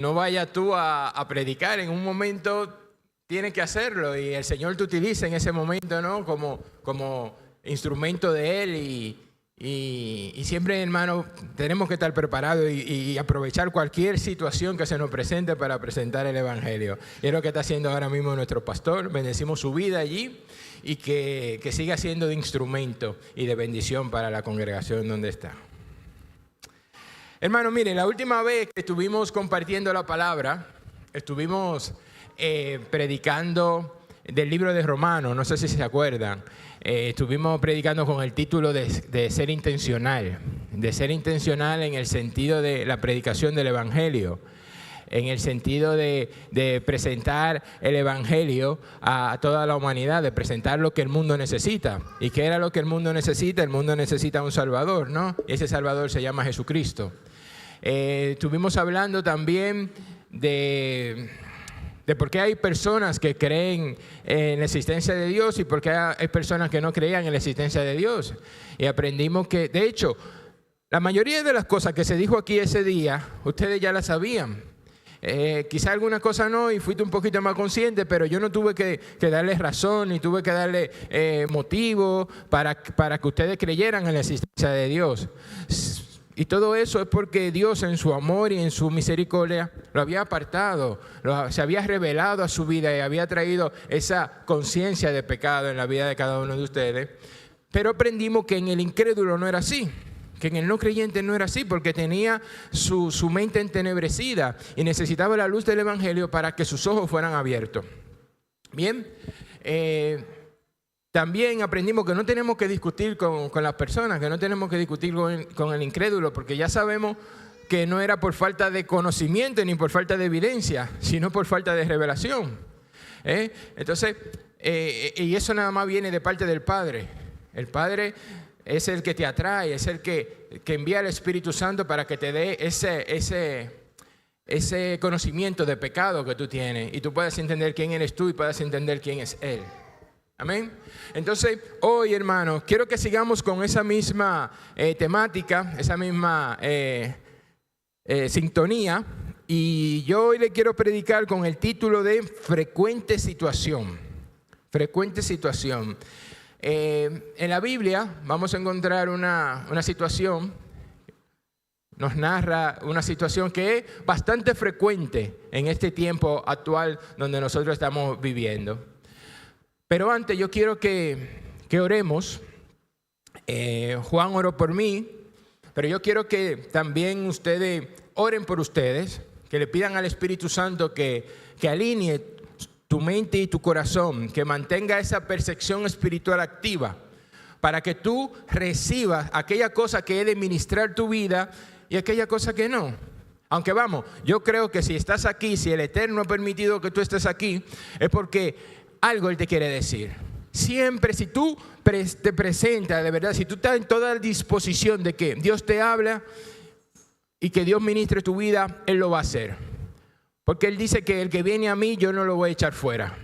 no vayas tú a predicar. En un momento tienes que hacerlo y el Señor te utiliza en ese momento, ¿no? Como instrumento de Él y siempre, hermano, tenemos que estar preparados y aprovechar cualquier situación que se nos presente para presentar el Evangelio. Y es lo que está haciendo ahora mismo nuestro pastor. Bendecimos su vida allí y que siga siendo de instrumento y de bendición para la congregación donde está. Hermano, mire, la última vez que estuvimos compartiendo la palabra, estuvimos predicando del libro de Romanos, no sé si se acuerdan. Estuvimos predicando con el título de ser intencional en el sentido de la predicación del Evangelio, en el sentido de presentar el Evangelio a toda la humanidad, de presentar lo que el mundo necesita. ¿Y qué era lo que el mundo necesita? El mundo necesita un Salvador, ¿no? Y ese Salvador se llama Jesucristo. Estuvimos hablando también de por qué hay personas que creen en la existencia de Dios y por qué hay personas que no creían en la existencia de Dios. Y aprendimos que, de hecho, la mayoría de las cosas que se dijo aquí ese día, ustedes ya las sabían. Quizá alguna cosa no y fuiste un poquito más consciente, pero yo no tuve que darles razón ni tuve que darle motivo para que ustedes creyeran en la existencia de Dios. Y todo eso es porque Dios en su amor y en su misericordia lo había apartado, se había revelado a su vida y había traído esa conciencia de pecado en la vida de cada uno de ustedes. Pero aprendimos que en el incrédulo no era así, que en el no creyente no era así, porque tenía su mente entenebrecida y necesitaba la luz del Evangelio para que sus ojos fueran abiertos. Bien, también aprendimos que no tenemos que discutir con las personas, que no tenemos que discutir con el incrédulo, porque ya sabemos que no era por falta de conocimiento ni por falta de evidencia, sino por falta de revelación. Entonces, y eso nada más viene de parte del Padre. El Padre es el que te atrae, es el que envía al Espíritu Santo para que te dé ese conocimiento de pecado que tú tienes y tú puedas entender quién eres tú y puedas entender quién es Él. Amén. Entonces, hoy, hermanos, quiero que sigamos con esa misma temática, esa misma sintonía. Y yo hoy le quiero predicar con el título de frecuente situación. Frecuente situación. En la Biblia vamos a encontrar una situación, nos narra una situación que es bastante frecuente en este tiempo actual donde nosotros estamos viviendo. Pero antes yo quiero que oremos. Juan oró por mí, pero yo quiero que también ustedes oren por ustedes, que le pidan al Espíritu Santo que alinee tu mente y tu corazón, que mantenga esa percepción espiritual activa, para que tú recibas aquella cosa que es de ministrar tu vida y aquella cosa que no. Aunque vamos, yo creo que si estás aquí, si el Eterno ha permitido que tú estés aquí, es porque algo Él te quiere decir. Siempre si tú te presentas, de verdad, si tú estás en toda disposición de que Dios te habla y que Dios ministre tu vida, Él lo va a hacer. Porque Él dice que el que viene a mí, yo no lo voy a echar fuera.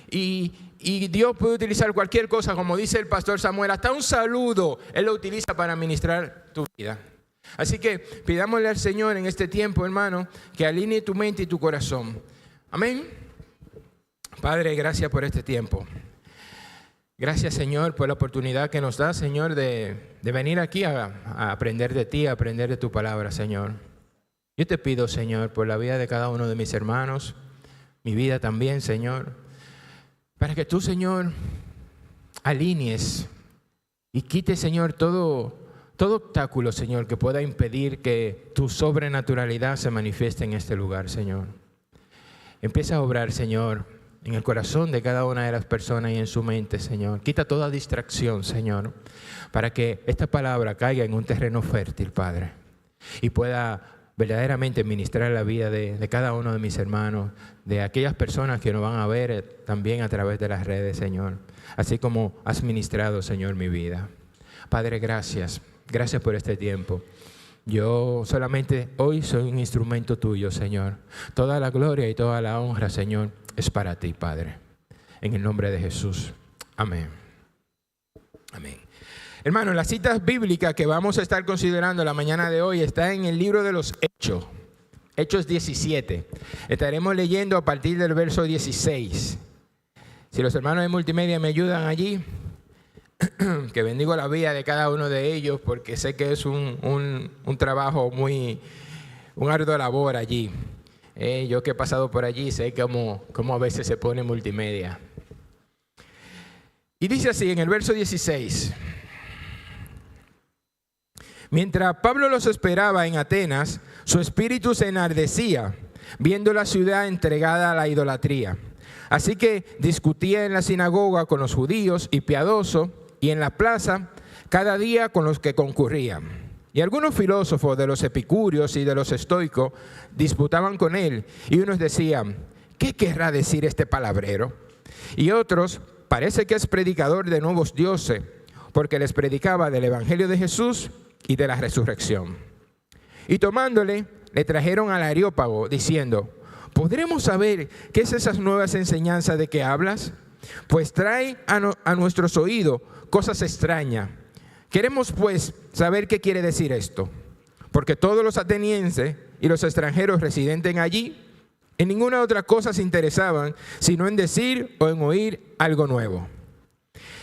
Y Dios puede utilizar cualquier cosa, como dice el pastor Samuel, hasta un saludo, Él lo utiliza para ministrar tu vida. Así que pidámosle al Señor en este tiempo, hermano, que alinee tu mente y tu corazón. Amén. Padre, gracias por este tiempo. Gracias, Señor, por la oportunidad que nos da, Señor, de venir aquí a aprender de ti, a aprender de tu palabra, Señor. Yo te pido, Señor, por la vida de cada uno de mis hermanos, mi vida también, Señor, para que tú, Señor, alinees y quites, Señor, todo obstáculo, Señor, que pueda impedir que tu sobrenaturalidad se manifieste en este lugar, Señor. Empieza a obrar, Señor, en el corazón de cada una de las personas y en su mente, Señor. Quita toda distracción, Señor, para que esta palabra caiga en un terreno fértil, Padre, y pueda verdaderamente ministrar la vida de cada uno de mis hermanos, de aquellas personas que nos van a ver también a través de las redes, Señor, así como has ministrado, Señor, mi vida. Padre, gracias. Gracias por este tiempo. Yo solamente hoy soy un instrumento tuyo, Señor. Toda la gloria y toda la honra, Señor, es para ti, Padre. En el nombre de Jesús. Amén. Amén. Hermanos, las citas bíblicas que vamos a estar considerando la mañana de hoy está en el libro de los Hechos. Hechos 17. Estaremos leyendo a partir del verso 16. Si los hermanos de multimedia me ayudan allí, que bendigo la vida de cada uno de ellos, porque sé que es un trabajo un arduo labor allí. Yo que he pasado por allí sé cómo a veces se pone multimedia. Y dice así en el verso 16. Mientras Pablo los esperaba en Atenas, su espíritu se enardecía, viendo la ciudad entregada a la idolatría. Así que discutía en la sinagoga con los judíos y piadoso, y en la plaza cada día con los que concurrían. Y algunos filósofos de los epicúreos y de los estoicos disputaban con él, y unos decían: ¿qué querrá decir este palabrero? Y otros: parece que es predicador de nuevos dioses, porque les predicaba del evangelio de Jesús y de la resurrección. Y tomándole, le trajeron al Areópago, diciendo: ¿podremos saber qué es esas nuevas enseñanzas de que hablas? Pues trae a nuestros oídos cosas extrañas. Queremos pues saber qué quiere decir esto, porque todos los atenienses y los extranjeros residentes allí en ninguna otra cosa se interesaban, sino en decir o en oír algo nuevo.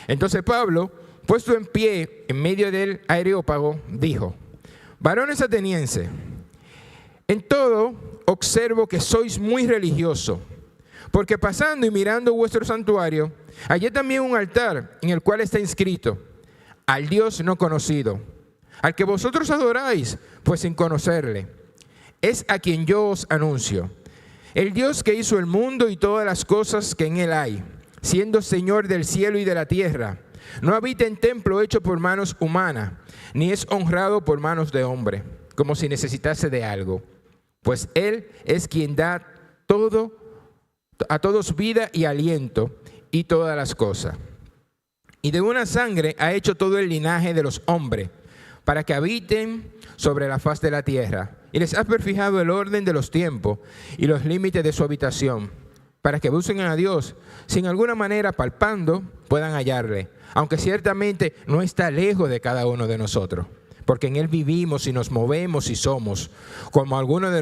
Entonces Pablo, puesto en pie en medio del Areópago, dijo: varones atenienses, en todo observo que sois muy religiosos, porque pasando y mirando vuestro santuario, hallé también un altar en el cual está inscrito: al Dios no conocido, al que vosotros adoráis, pues sin conocerle. Es a quien yo os anuncio, el Dios que hizo el mundo y todas las cosas que en él hay, siendo Señor del cielo y de la tierra. No habita en templo hecho por manos humanas, ni es honrado por manos de hombre, como si necesitase de algo. Pues Él es quien da a todos vida y aliento y todas las cosas. Y de una sangre ha hecho todo el linaje de los hombres, para que habiten sobre la faz de la tierra. Y les ha perfijado el orden de los tiempos y los límites de su habitación, para que busquen a Dios, si en alguna manera palpando puedan hallarle, aunque ciertamente no está lejos de cada uno de nosotros, porque en Él vivimos y nos movemos y somos, como algunos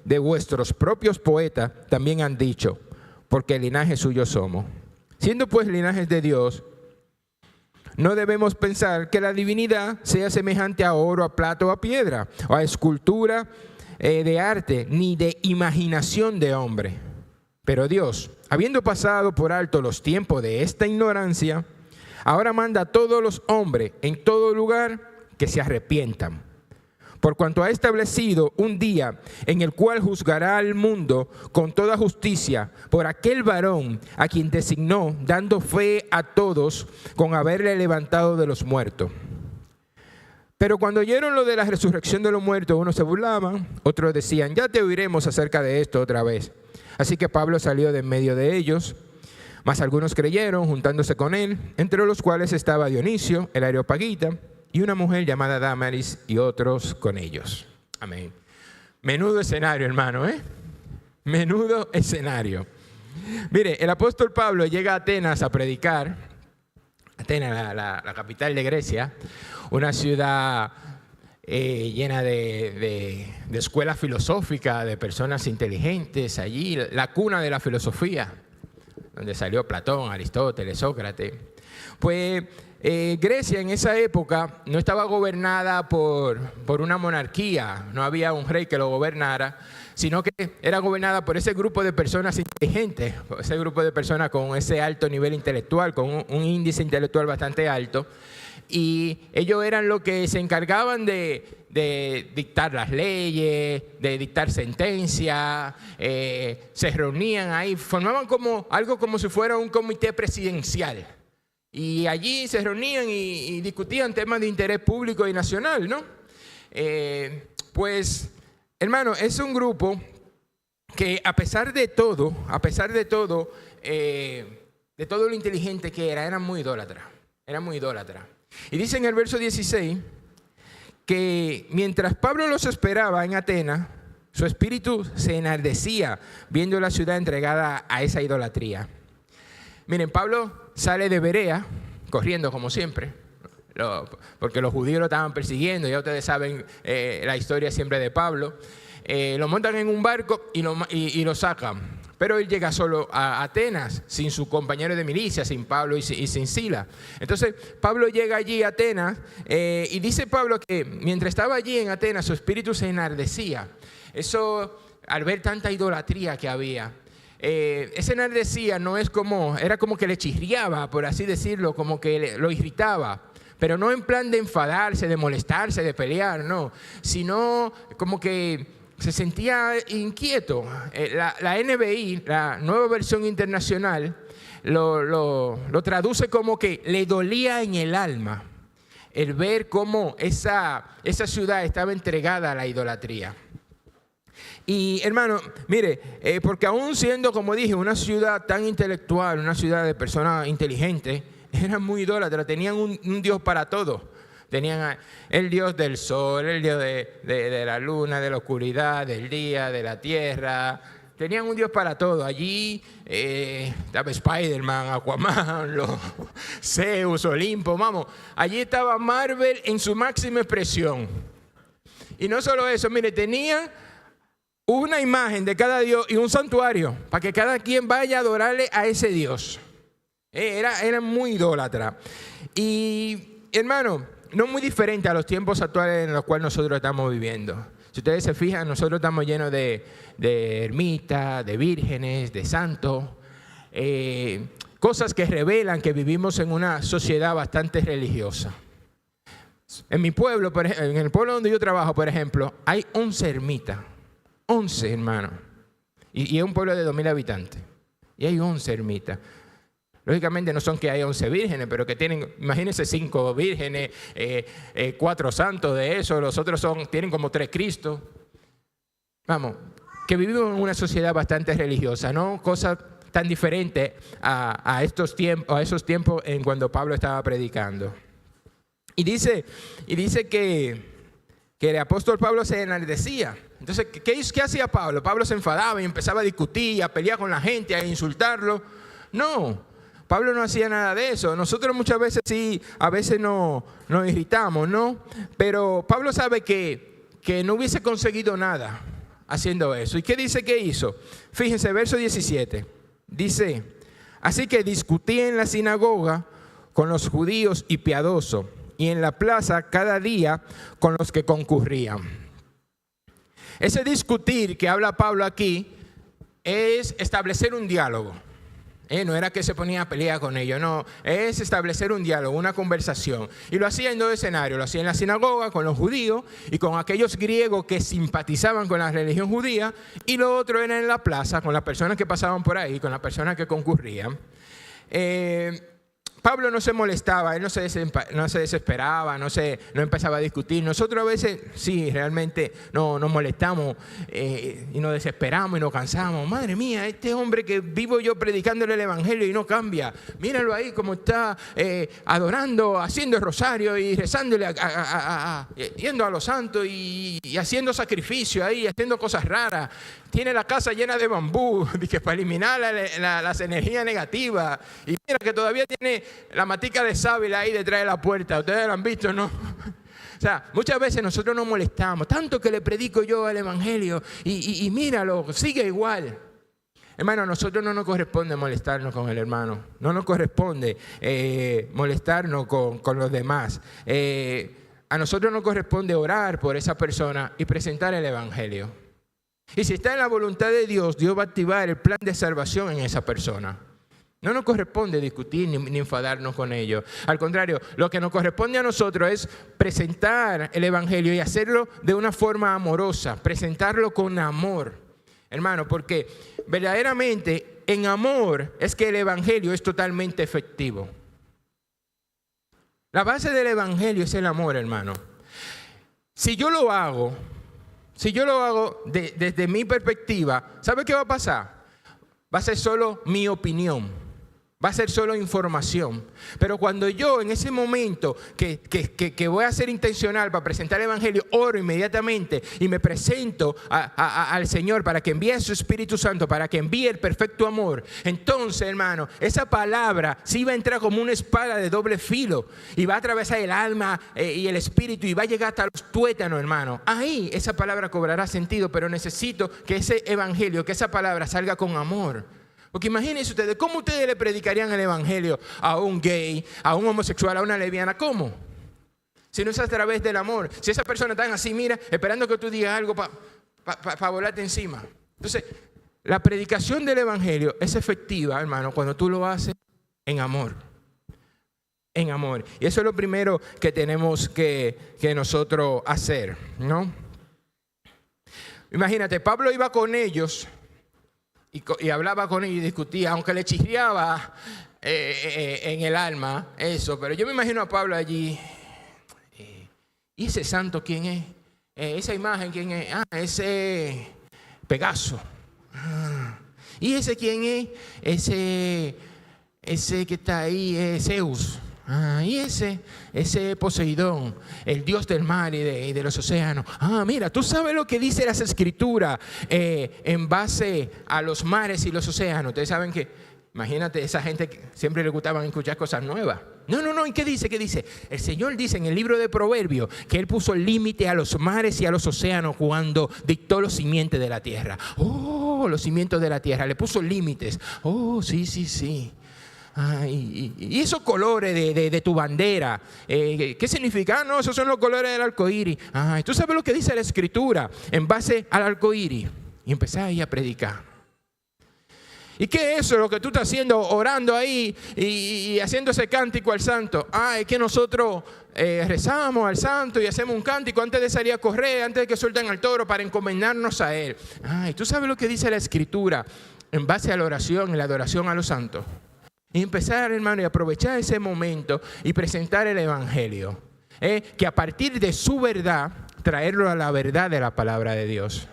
de vuestros propios poetas también han dicho, porque el linaje suyo somos. Siendo pues linajes de Dios, no debemos pensar que la divinidad sea semejante a oro, a plata o a piedra, o a escultura de arte, ni de imaginación de hombre. Pero Dios, habiendo pasado por alto los tiempos de esta ignorancia, ahora manda a todos los hombres en todo lugar que se arrepientan, por cuanto ha establecido un día en el cual juzgará al mundo con toda justicia por aquel varón a quien designó, dando fe a todos con haberle levantado de los muertos. Pero cuando oyeron lo de la resurrección de los muertos, unos se burlaban, otros decían: ya te oiremos acerca de esto otra vez. Así que Pablo salió de en medio de ellos, mas algunos creyeron, juntándose con él, entre los cuales estaba Dionisio, el Areopagita, y una mujer llamada Damaris, y otros con ellos. Amén. Menudo escenario, hermano, ¿eh? Menudo escenario. Mire, el apóstol Pablo llega a Atenas a predicar. Atenas, la capital de Grecia, una ciudad llena de escuelas filosóficas, de personas inteligentes allí, la cuna de la filosofía, donde salió Platón, Aristóteles, Sócrates. Pues Grecia en esa época no estaba gobernada por una monarquía, no había un rey que lo gobernara, sino que era gobernada por ese grupo de personas inteligentes, ese grupo de personas con ese alto nivel intelectual, con un índice intelectual bastante alto. Y ellos eran los que se encargaban de dictar las leyes, de dictar sentencias, se reunían ahí, formaban algo como si fuera un comité presidencial. Y allí se reunían y discutían temas de interés público y nacional, ¿no? Pues, hermano, es un grupo que a pesar de todo lo inteligente que eran muy idólatras. Y dice en el verso 16 que mientras Pablo los esperaba en Atenas, su espíritu se enardecía viendo la ciudad entregada a esa idolatría. Miren, Pablo sale de Berea, corriendo como siempre, porque los judíos lo estaban persiguiendo. Ya ustedes saben la historia siempre de Pablo. lo montan en un barco y lo sacan. Pero él llega solo a Atenas, sin su compañero de milicia, sin Pablo y sin Silas. Entonces Pablo llega allí a Atenas y dice Pablo que mientras estaba allí en Atenas su espíritu se enardecía. Eso, al ver tanta idolatría que había, ese enardecía no es como, era como que le chirriaba, por así decirlo, como que lo irritaba. Pero no en plan de enfadarse, de molestarse, de pelear, no, sino como que se sentía inquieto. La NBI, la Nueva Versión Internacional, lo traduce como que le dolía en el alma el ver cómo esa ciudad estaba entregada a la idolatría. Y hermano, mire, porque aún siendo, como dije, una ciudad tan intelectual, una ciudad de personas inteligentes, eran muy idólatras, tenían un Dios para todo. Tenían el Dios del sol, el Dios de la luna, de la oscuridad, del día, de la tierra. Tenían un Dios para todo. Allí estaba Spider-Man, Aquaman, Zeus, Olimpo, vamos. Allí estaba Marvel en su máxima expresión. Y no solo eso, mire, tenían una imagen de cada Dios y un santuario para que cada quien vaya a adorarle a ese Dios. Era muy idólatra. Y hermano, no muy diferente a los tiempos actuales en los cuales nosotros estamos viviendo. Si ustedes se fijan, nosotros estamos llenos de ermitas, de vírgenes, de santos, cosas que revelan que vivimos en una sociedad bastante religiosa. En mi pueblo, en el pueblo donde yo trabajo, por ejemplo, hay 11 ermitas. 11, hermano. Y es un pueblo de 2,000 habitantes. Y hay 11 ermitas. Lógicamente no son que hay 11 vírgenes, pero que tienen, imagínense 5 vírgenes, 4 santos de eso, los otros tienen como 3 Cristos. Vamos, que vivimos en una sociedad bastante religiosa, ¿no? Cosas tan diferentes a esos tiempos en cuando Pablo estaba predicando. Y dice que el apóstol Pablo se enardecía. Entonces, ¿qué hacía Pablo? Pablo se enfadaba y empezaba a discutir, a pelear con la gente, a insultarlo. No. Pablo no hacía nada de eso. Nosotros muchas veces sí, a veces nos irritamos, ¿no? Pero Pablo sabe que no hubiese conseguido nada haciendo eso. ¿Y qué dice que hizo? Fíjense, verso 17. Dice, así que discutí en la sinagoga con los judíos y piadosos, y en la plaza cada día con los que concurrían. Ese discutir que habla Pablo aquí es establecer un diálogo. No era que se ponía a pelear con ellos, no, es establecer un diálogo, una conversación. Y lo hacía en 2 escenarios, lo hacía en la sinagoga con los judíos y con aquellos griegos que simpatizaban con la religión judía, y lo otro era en la plaza con las personas que pasaban por ahí, con las personas que concurrían. Pablo no se molestaba, él no se desesperaba, no empezaba a discutir. Nosotros a veces sí, realmente nos molestamos y nos desesperamos y nos cansamos. Madre mía, este hombre que vivo yo predicándole el evangelio y no cambia. Míralo ahí como está adorando, haciendo el rosario y rezándole, yendo a los santos y haciendo sacrificio ahí, haciendo cosas raras. Tiene la casa llena de bambú para eliminar las energías negativas. Y mira que todavía tiene la matica de sábila ahí detrás de la puerta. Ustedes lo han visto, ¿no? O sea, muchas veces nosotros nos molestamos. Tanto que le predico yo el evangelio y míralo, sigue igual. Hermano, a nosotros no nos corresponde molestarnos con el hermano. No nos corresponde molestarnos con los demás. A nosotros nos corresponde orar por esa persona y presentar el evangelio. Y si está en la voluntad de Dios, Dios va a activar el plan de salvación en esa persona. No nos corresponde discutir ni enfadarnos con ellos. Al contrario, lo que nos corresponde a nosotros es presentar el evangelio y hacerlo de una forma amorosa, presentarlo con amor. Hermano, porque verdaderamente en amor es que el evangelio es totalmente efectivo. La base del evangelio es el amor, hermano. Si yo lo hago desde mi perspectiva, ¿sabe qué va a pasar? Va a ser solo mi opinión. Va a ser solo información. Pero cuando yo en ese momento que voy a ser intencional para presentar el Evangelio, oro inmediatamente y me presento al Señor para que envíe su Espíritu Santo, para que envíe el perfecto amor. Entonces, hermano, esa palabra sí va a entrar como una espada de doble filo y va a atravesar el alma y el espíritu y va a llegar hasta los tuétanos, hermano. Ahí esa palabra cobrará sentido, pero necesito que ese Evangelio, que esa palabra salga con amor. Porque imagínense ustedes, ¿cómo ustedes le predicarían el Evangelio a un gay, a un homosexual, a una lesbiana? ¿Cómo? Si no es a través del amor. Si esa persona está así, mira, esperando que tú digas algo para volarte encima. Entonces, la predicación del Evangelio es efectiva, hermano, cuando tú lo haces en amor. En amor. Y eso es lo primero que tenemos que nosotros hacer, ¿no? Imagínate, Pablo iba con ellos y hablaba con ellos y discutía, aunque le chirriaba en el alma eso, pero yo me imagino a Pablo allí. ¿Y ese santo quién es? ¿Esa imagen quién es? Ese Pegaso. ¿Y ese quién es? Ese que está ahí, Zeus. Y ese Poseidón, el dios del mar y de los océanos. Mira, tú sabes lo que dice las escrituras en base a los mares y los océanos. Ustedes saben que, imagínate, esa gente que siempre le gustaba escuchar cosas nuevas. No, ¿y qué dice? ¿Qué dice? El Señor dice en el libro de Proverbios que Él puso el límite a los mares y a los océanos cuando dictó los cimientos de la tierra. Los cimientos de la tierra, le puso límites. Sí. Y esos colores de tu bandera, ¿qué significa? No, esos son los colores del arco iris. ¿Tú sabes lo que dice la Escritura en base al arco iris? Y empezás ahí a predicar. ¿Y qué es eso lo que tú estás haciendo, orando ahí y haciendo ese cántico al santo? Es que nosotros rezamos al santo y hacemos un cántico antes de salir a correr, antes de que suelten al toro para encomendarnos a él. ¿Y tú sabes lo que dice la Escritura en base a la oración y la adoración a los santos? Y empezar, hermano, y aprovechar ese momento y presentar el Evangelio. Que a partir de su verdad, traerlo a la verdad de la palabra de Dios.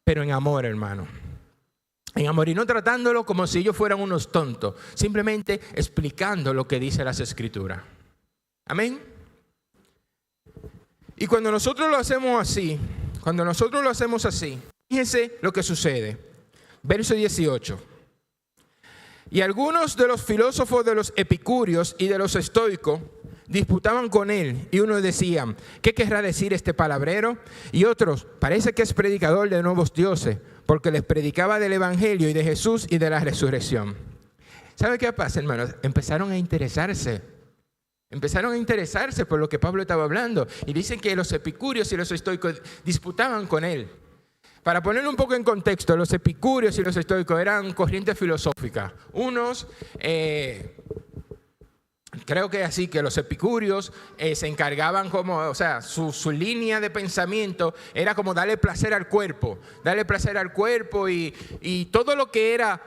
Pero en amor, hermano. En amor, y no tratándolo como si ellos fueran unos tontos. Simplemente explicando lo que dice las Escrituras. Amén. Y cuando nosotros lo hacemos así, fíjense lo que sucede. Verso 18. Y algunos de los filósofos de los epicúreos y de los estoicos disputaban con él, y unos decían, ¿qué querrá decir este palabrero? Y otros, parece que es predicador de nuevos dioses, porque les predicaba del Evangelio y de Jesús y de la resurrección. ¿Sabe qué pasa, hermanos? Empezaron a interesarse por lo que Pablo estaba hablando, y dicen que los epicúreos y los estoicos disputaban con él. Para ponerlo un poco en contexto, los epicúreos y los estoicos eran corrientes filosóficas. Unos, creo que así, que los epicúreos se encargaban como, o sea, su línea de pensamiento era como darle placer al cuerpo y todo lo que era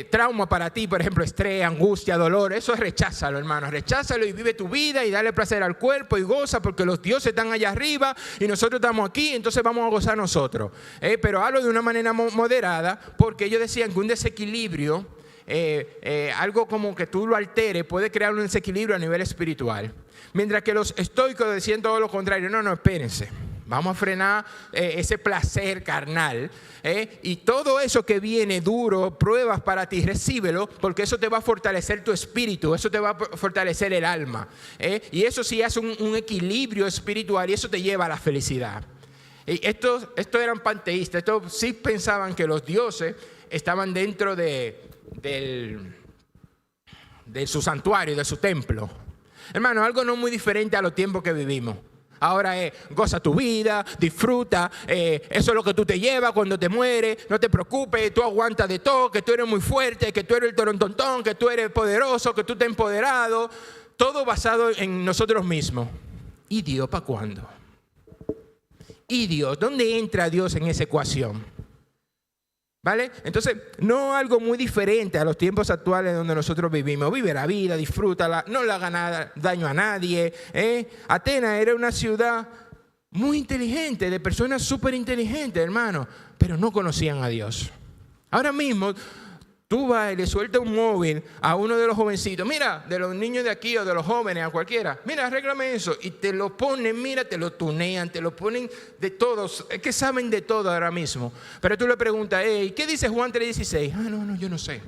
trauma para ti, por ejemplo, estrés, angustia, dolor, eso es recházalo, hermano, recházalo y vive tu vida y dale placer al cuerpo y goza porque los dioses están allá arriba y nosotros estamos aquí, entonces vamos a gozar nosotros. Pero hazlo de una manera moderada, porque ellos decían que un desequilibrio, algo como que tú lo alteres, puede crear un desequilibrio a nivel espiritual. Mientras que los estoicos decían todo lo contrario. No, espérense. Vamos a frenar ese placer carnal. Y todo eso que viene duro, pruebas para ti, recíbelo, porque eso te va a fortalecer tu espíritu, eso te va a fortalecer el alma. Y eso sí hace un equilibrio espiritual y eso te lleva a la felicidad. Y estos eran panteístas. Estos sí pensaban que los dioses estaban dentro de su santuario, de su templo. Hermano, algo no muy diferente a los tiempos que vivimos. Ahora goza tu vida, disfruta, eso es lo que tú te llevas cuando te mueres, no te preocupes, tú aguantas de todo, que tú eres muy fuerte, que tú eres el torontontón, que tú eres poderoso, que tú estás empoderado, todo basado en nosotros mismos. ¿Y Dios para cuándo? ¿Y Dios? ¿Dónde entra Dios en esa ecuación? ¿Vale? Entonces, no algo muy diferente a los tiempos actuales donde nosotros vivimos. Vive la vida, disfrútala, no le haga daño a nadie. Atenas era una ciudad muy inteligente, de personas súper inteligentes, hermano, pero no conocían a Dios. Ahora mismo, Tú vas y le sueltas un móvil a uno de los jovencitos, mira, de los niños de aquí o de los jóvenes, a cualquiera, mira, arréglame eso, y te lo ponen, mira, te lo tunean, te lo ponen de todos, es que saben de todo ahora mismo. Pero tú le preguntas, hey, ¿qué dice Juan 3:16? No, yo no sé.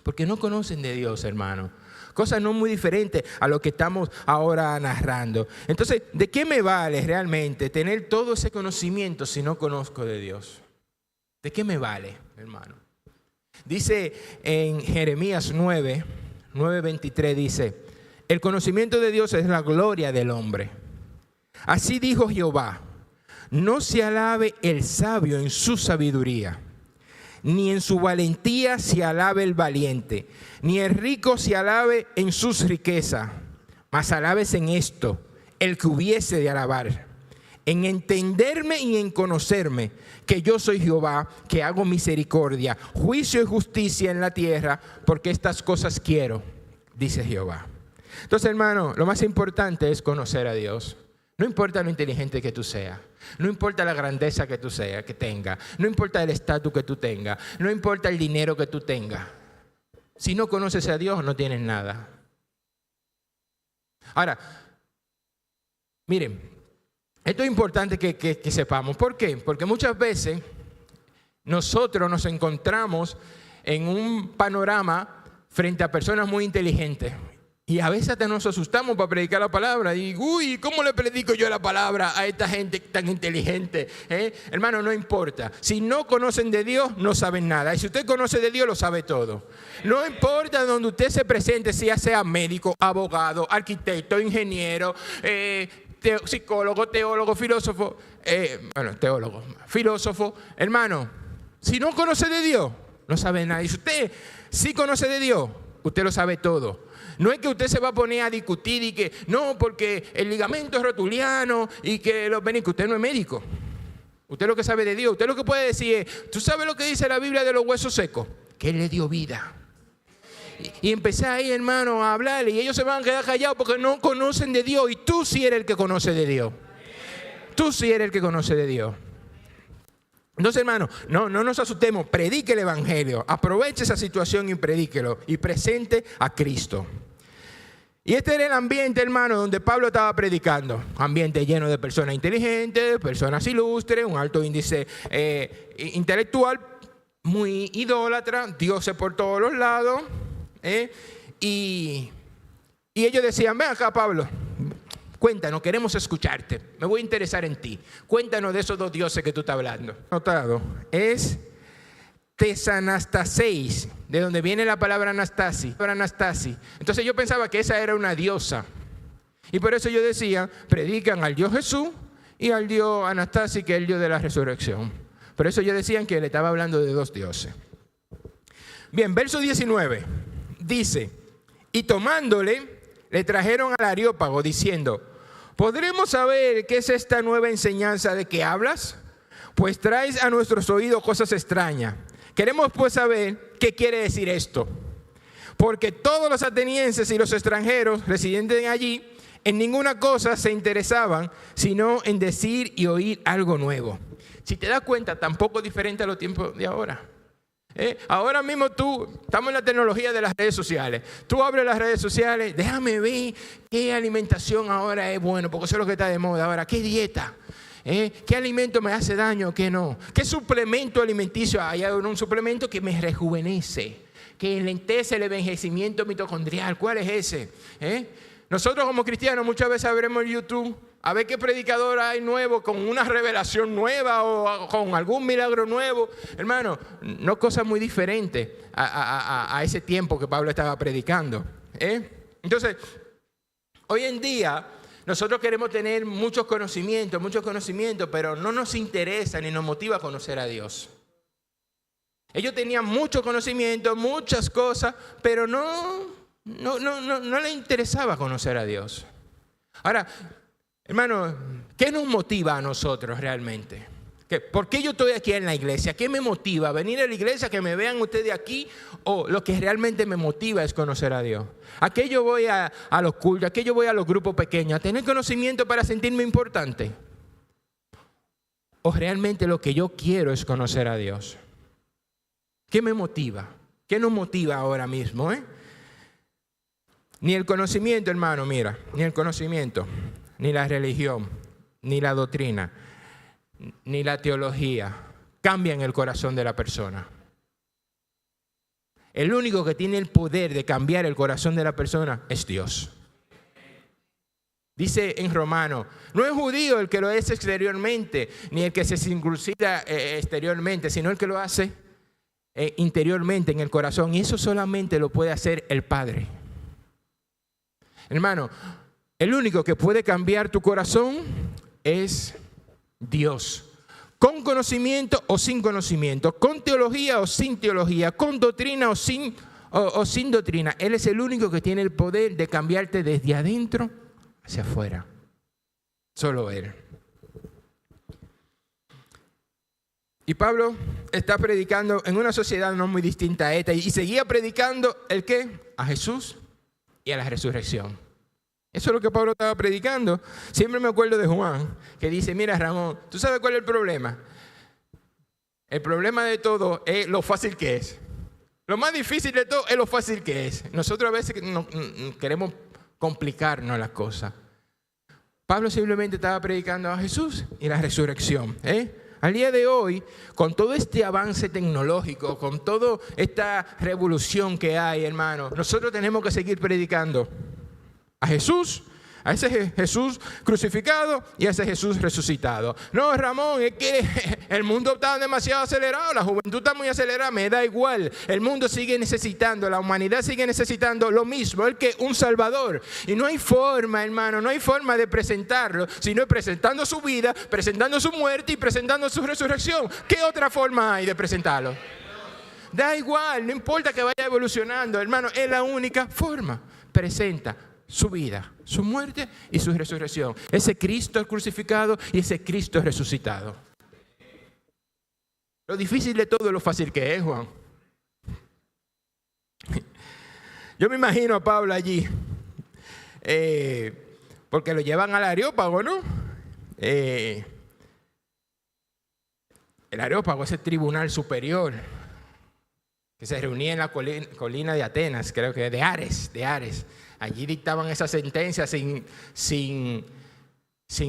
Porque no conocen de Dios, hermano. Cosas no muy diferentes a lo que estamos ahora narrando. Entonces, ¿de qué me vale realmente tener todo ese conocimiento si no conozco de Dios? ¿De qué me vale, hermano? Dice en Jeremías 9:23, dice, el conocimiento de Dios es la gloria del hombre. Así dijo Jehová, no se alabe el sabio en su sabiduría, ni en su valentía se alabe el valiente, ni el rico se alabe en sus riquezas, mas alabes en esto el que hubiese de alabar, en entenderme y en conocerme, que yo soy Jehová, que hago misericordia, juicio y justicia en la tierra, porque estas cosas quiero, dice Jehová. Entonces, hermano, lo más importante es conocer a Dios. No importa lo inteligente que tú seas, no importa la grandeza que tú seas, que tengas, no importa el estatus que tú tengas, no importa el dinero que tú tengas. Si no conoces a Dios, no tienes nada. Ahora, miren, esto es importante que sepamos. ¿Por qué? Porque muchas veces nosotros nos encontramos en un panorama frente a personas muy inteligentes. Y a veces hasta nos asustamos para predicar la palabra. Y, uy, ¿cómo le predico yo la palabra a esta gente tan inteligente? Hermano, no importa. Si no conocen de Dios, no saben nada. Y si usted conoce de Dios, lo sabe todo. No importa donde usted se presente, sea médico, abogado, arquitecto, ingeniero, psicólogo, teólogo, filósofo. Teólogo, filósofo. Hermano, si no conoce de Dios, no sabe nada. Y si usted sí conoce de Dios, usted lo sabe todo. No es que usted se va a poner a discutir y que no, porque el ligamento es rotuliano y que usted no es médico. Usted lo que sabe de Dios, usted lo que puede decir es, ¿tú sabes lo que dice la Biblia de los huesos secos? Que Él le dio vida. Y empecé ahí, hermano, a hablarle y ellos se van a quedar callados porque no conocen de Dios. Y tú sí eres el que conoce de Dios. Tú sí eres el que conoce de Dios. Entonces, hermano, no nos asustemos, predique el evangelio, aproveche esa situación y predíquelo y presente a Cristo. Y este era el ambiente, hermano, donde Pablo estaba predicando. Ambiente lleno de personas inteligentes, personas ilustres, un alto índice intelectual, muy idólatra, dioses por todos los lados. Y ellos decían, ven acá, Pablo, cuéntanos, queremos escucharte, me voy a interesar en ti. Cuéntanos de esos dos dioses que tú estás hablando. Notado, es Tesanastaseis, de donde viene la palabra Anastasi. Entonces yo pensaba que esa era una diosa. Y por eso yo decía, predican al Dios Jesús y al Dios Anastasi, que es el Dios de la resurrección. Por eso yo decía que le estaba hablando de dos dioses. Bien, verso 19 dice, y tomándole, le trajeron al Areópago diciendo, ¿podremos saber qué es esta nueva enseñanza de que hablas? Pues traes a nuestros oídos cosas extrañas. Queremos pues saber qué quiere decir esto. Porque todos los atenienses y los extranjeros residentes allí en ninguna cosa se interesaban, sino en decir y oír algo nuevo. Si te das cuenta, tampoco diferente a los tiempos de ahora. Ahora mismo estamos en la tecnología de las redes sociales. Tú abres las redes sociales, déjame ver qué alimentación ahora es bueno, porque eso es lo que está de moda ahora. ¿Qué dieta? ¿Qué alimento me hace daño? ¿Qué no? ¿Qué suplemento alimenticio? Hay un suplemento que me rejuvenece, que enlentece el envejecimiento mitocondrial. ¿Cuál es ese? Nosotros como cristianos muchas veces abrimos YouTube a ver qué predicador hay nuevo con una revelación nueva o con algún milagro nuevo. Hermano, no cosas muy diferentes a ese tiempo que Pablo estaba predicando. Entonces, hoy en día nosotros queremos tener muchos conocimientos, pero no nos interesa ni nos motiva a conocer a Dios. Ellos tenían mucho conocimiento, muchas cosas, pero no les interesaba conocer a Dios. Ahora, hermano, ¿qué nos motiva a nosotros realmente? ¿Por qué yo estoy aquí en la iglesia? ¿Qué me motiva? ¿Venir a la iglesia, que me vean ustedes aquí? ¿O lo que realmente me motiva es conocer a Dios? ¿A qué yo voy a los cultos? ¿A qué yo voy a los grupos pequeños? ¿A tener conocimiento para sentirme importante? ¿O realmente lo que yo quiero es conocer a Dios? ¿Qué me motiva? ¿Qué nos motiva ahora mismo? Ni el conocimiento, hermano, mira, ni el conocimiento, ni la religión, ni la doctrina, ni la teología cambian el corazón de la persona. El único que tiene el poder de cambiar el corazón de la persona es Dios. Dice en Romanos, no es judío el que lo es exteriormente, ni el que se circuncida exteriormente, sino el que lo hace interiormente en el corazón. Y eso solamente lo puede hacer el Padre. Hermano, el único que puede cambiar tu corazón es Dios. Con conocimiento o sin conocimiento, con teología o sin teología, con doctrina o sin doctrina. Él es el único que tiene el poder de cambiarte desde adentro hacia afuera. Solo Él. Y Pablo está predicando en una sociedad no muy distinta a esta y seguía predicando ¿el qué? A Jesús y a la resurrección. Eso es lo que Pablo estaba predicando. Siempre me acuerdo de Juan, que dice, mira Ramón, ¿tú sabes cuál es el problema? El problema de todo es lo fácil que es. Lo más difícil de todo es lo fácil que es. Nosotros a veces queremos complicarnos las cosas. Pablo simplemente estaba predicando a Jesús y la resurrección. Al día de hoy, con todo este avance tecnológico, con toda esta revolución que hay, hermano, nosotros tenemos que seguir predicando a Jesús, a ese Jesús crucificado y a ese Jesús resucitado. No, Ramón, es que el mundo está demasiado acelerado, la juventud está muy acelerada, me da igual. El mundo sigue necesitando, la humanidad sigue necesitando lo mismo, el que un Salvador. Y no hay forma, hermano, no hay forma de presentarlo, sino presentando su vida, presentando su muerte y presentando su resurrección. ¿Qué otra forma hay de presentarlo? Da igual, no importa que vaya evolucionando, hermano, es la única forma. Presenta su vida, su muerte y su resurrección. Ese Cristo crucificado y ese Cristo resucitado. Lo difícil de todo es lo fácil que es, Juan. Yo me imagino a Pablo allí, porque lo llevan al Areópago, ¿no? El Areópago es el tribunal superior que se reunía en la colina de Atenas, creo que de Ares. Allí dictaban esa sentencia sin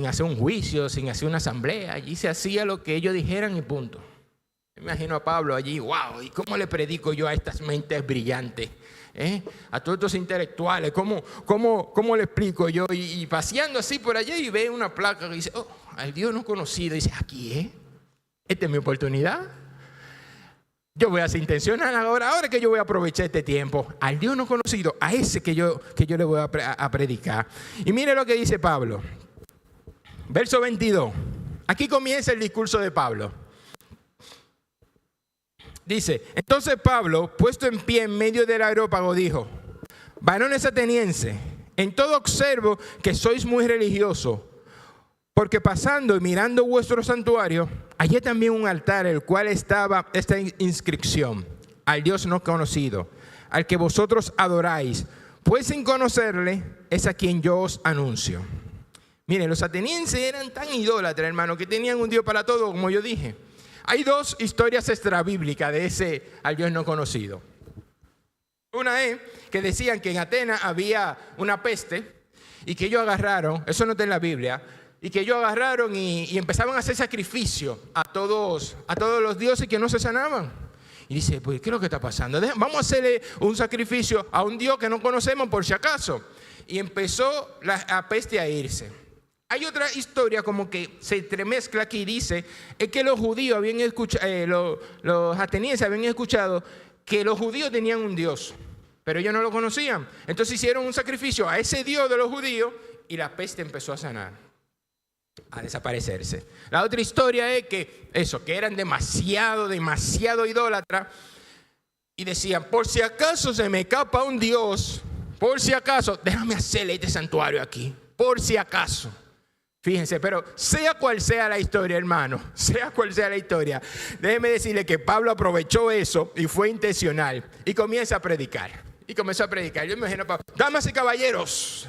hacer un juicio, sin hacer una asamblea. Allí se hacía lo que ellos dijeran y punto. Me imagino a Pablo allí, wow, ¿y cómo le predico yo a estas mentes brillantes? A todos estos intelectuales, ¿cómo le explico yo? Y paseando así por allá y ve una placa que dice, oh, al Dios no conocido. Y dice, aquí, esta es mi oportunidad. Yo voy a ser intencional ahora que yo voy a aprovechar este tiempo. Al Dios no conocido, a ese que yo le voy a predicar. Y mire lo que dice Pablo. Verso 22. Aquí comienza el discurso de Pablo. Dice, entonces Pablo, puesto en pie en medio del Areópago, dijo, varones atenienses, en todo observo que sois muy religiosos, porque pasando y mirando vuestro santuario, hallé también un altar, el cual estaba esta inscripción, al Dios no conocido, al que vosotros adoráis, pues sin conocerle es a quien yo os anuncio. Miren, los atenienses eran tan idólatras, hermano, que tenían un Dios para todo, como yo dije. Hay dos historias extrabíblicas de ese al Dios no conocido. Una es que decían que en Atenas había una peste y que ellos agarraron, eso no está en la Biblia, y que ellos agarraron y empezaban a hacer sacrificio a todos los dioses que no se sanaban. Y dice, pues, ¿qué es lo que está pasando? Vamos a hacerle un sacrificio a un Dios que no conocemos por si acaso. Y empezó la peste a irse. Hay otra historia como que se entremezcla aquí y dice, es que los judíos habían escuchado, los atenienses habían escuchado que los judíos tenían un Dios, pero ellos no lo conocían. Entonces hicieron un sacrificio a ese Dios de los judíos y la peste empezó a sanar, a desaparecerse. La otra historia es que eran demasiado idólatras y decían, por si acaso se me escapa un Dios, por si acaso, déjame hacerle este santuario aquí, por si acaso. Fíjense, pero sea cual sea la historia, hermano, sea cual sea la historia, déjeme decirle que Pablo aprovechó eso y fue intencional y comienza a predicar. Yo me imagino a Pablo, damas y caballeros,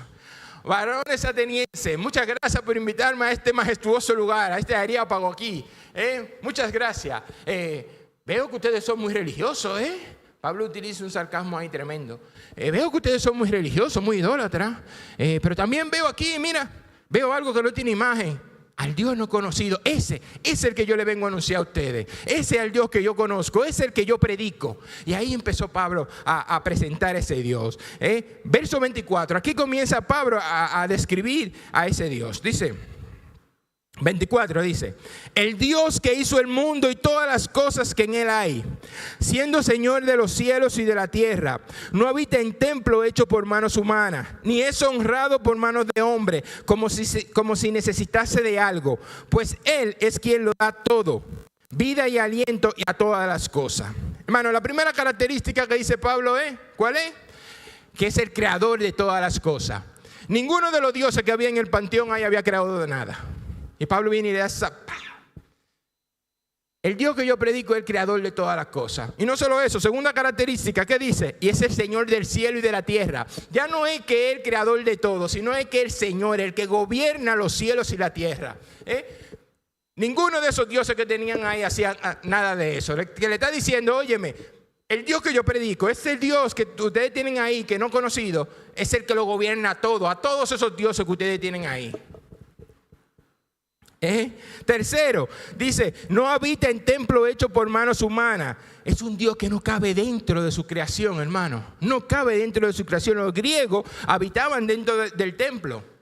varones atenienses, muchas gracias por invitarme a este majestuoso lugar, a este Areópago aquí. Muchas gracias. veo que ustedes son muy religiosos, ¿eh? Pablo utiliza un sarcasmo ahí tremendo. Veo que ustedes son muy religiosos, muy idólatras, pero también veo aquí, mira, veo algo que no tiene imagen. Al Dios no conocido, ese es el que yo le vengo a anunciar a ustedes. Ese es el Dios que yo conozco, ese es el que yo predico. Y ahí empezó Pablo a presentar ese Dios. Verso 24, aquí comienza Pablo a describir a ese Dios. Dice, 24 dice, el Dios que hizo el mundo y todas las cosas que en él hay, siendo Señor de los cielos y de la tierra, no habita en templo hecho por manos humanas, ni es honrado por manos de hombre, como si necesitase de algo, pues él es quien lo da todo, vida y aliento y a todas las cosas. Hermano, la primera característica que dice Pablo es, ¿cuál es? Que es el creador de todas las cosas. Ninguno de los dioses que había en el panteón ahí había creado de nada. Y Pablo viene y le da esa... El Dios que yo predico es el creador de todas las cosas. Y no solo eso, segunda característica, ¿qué dice? Y es el Señor del cielo y de la tierra. Ya no es que es el creador de todo, sino es que el Señor, el que gobierna los cielos y la tierra. Ninguno de esos dioses que tenían ahí hacía nada de eso. Que le está diciendo, óyeme, el Dios que yo predico, es el Dios que ustedes tienen ahí, que no he conocido, es el que lo gobierna todo, a todos esos dioses que ustedes tienen ahí. Tercero, dice, no habita en templo hecho por manos humanas. Es un Dios que no cabe dentro de su creación, hermano. No cabe dentro de su creación. Los griegos habitaban dentro del templo.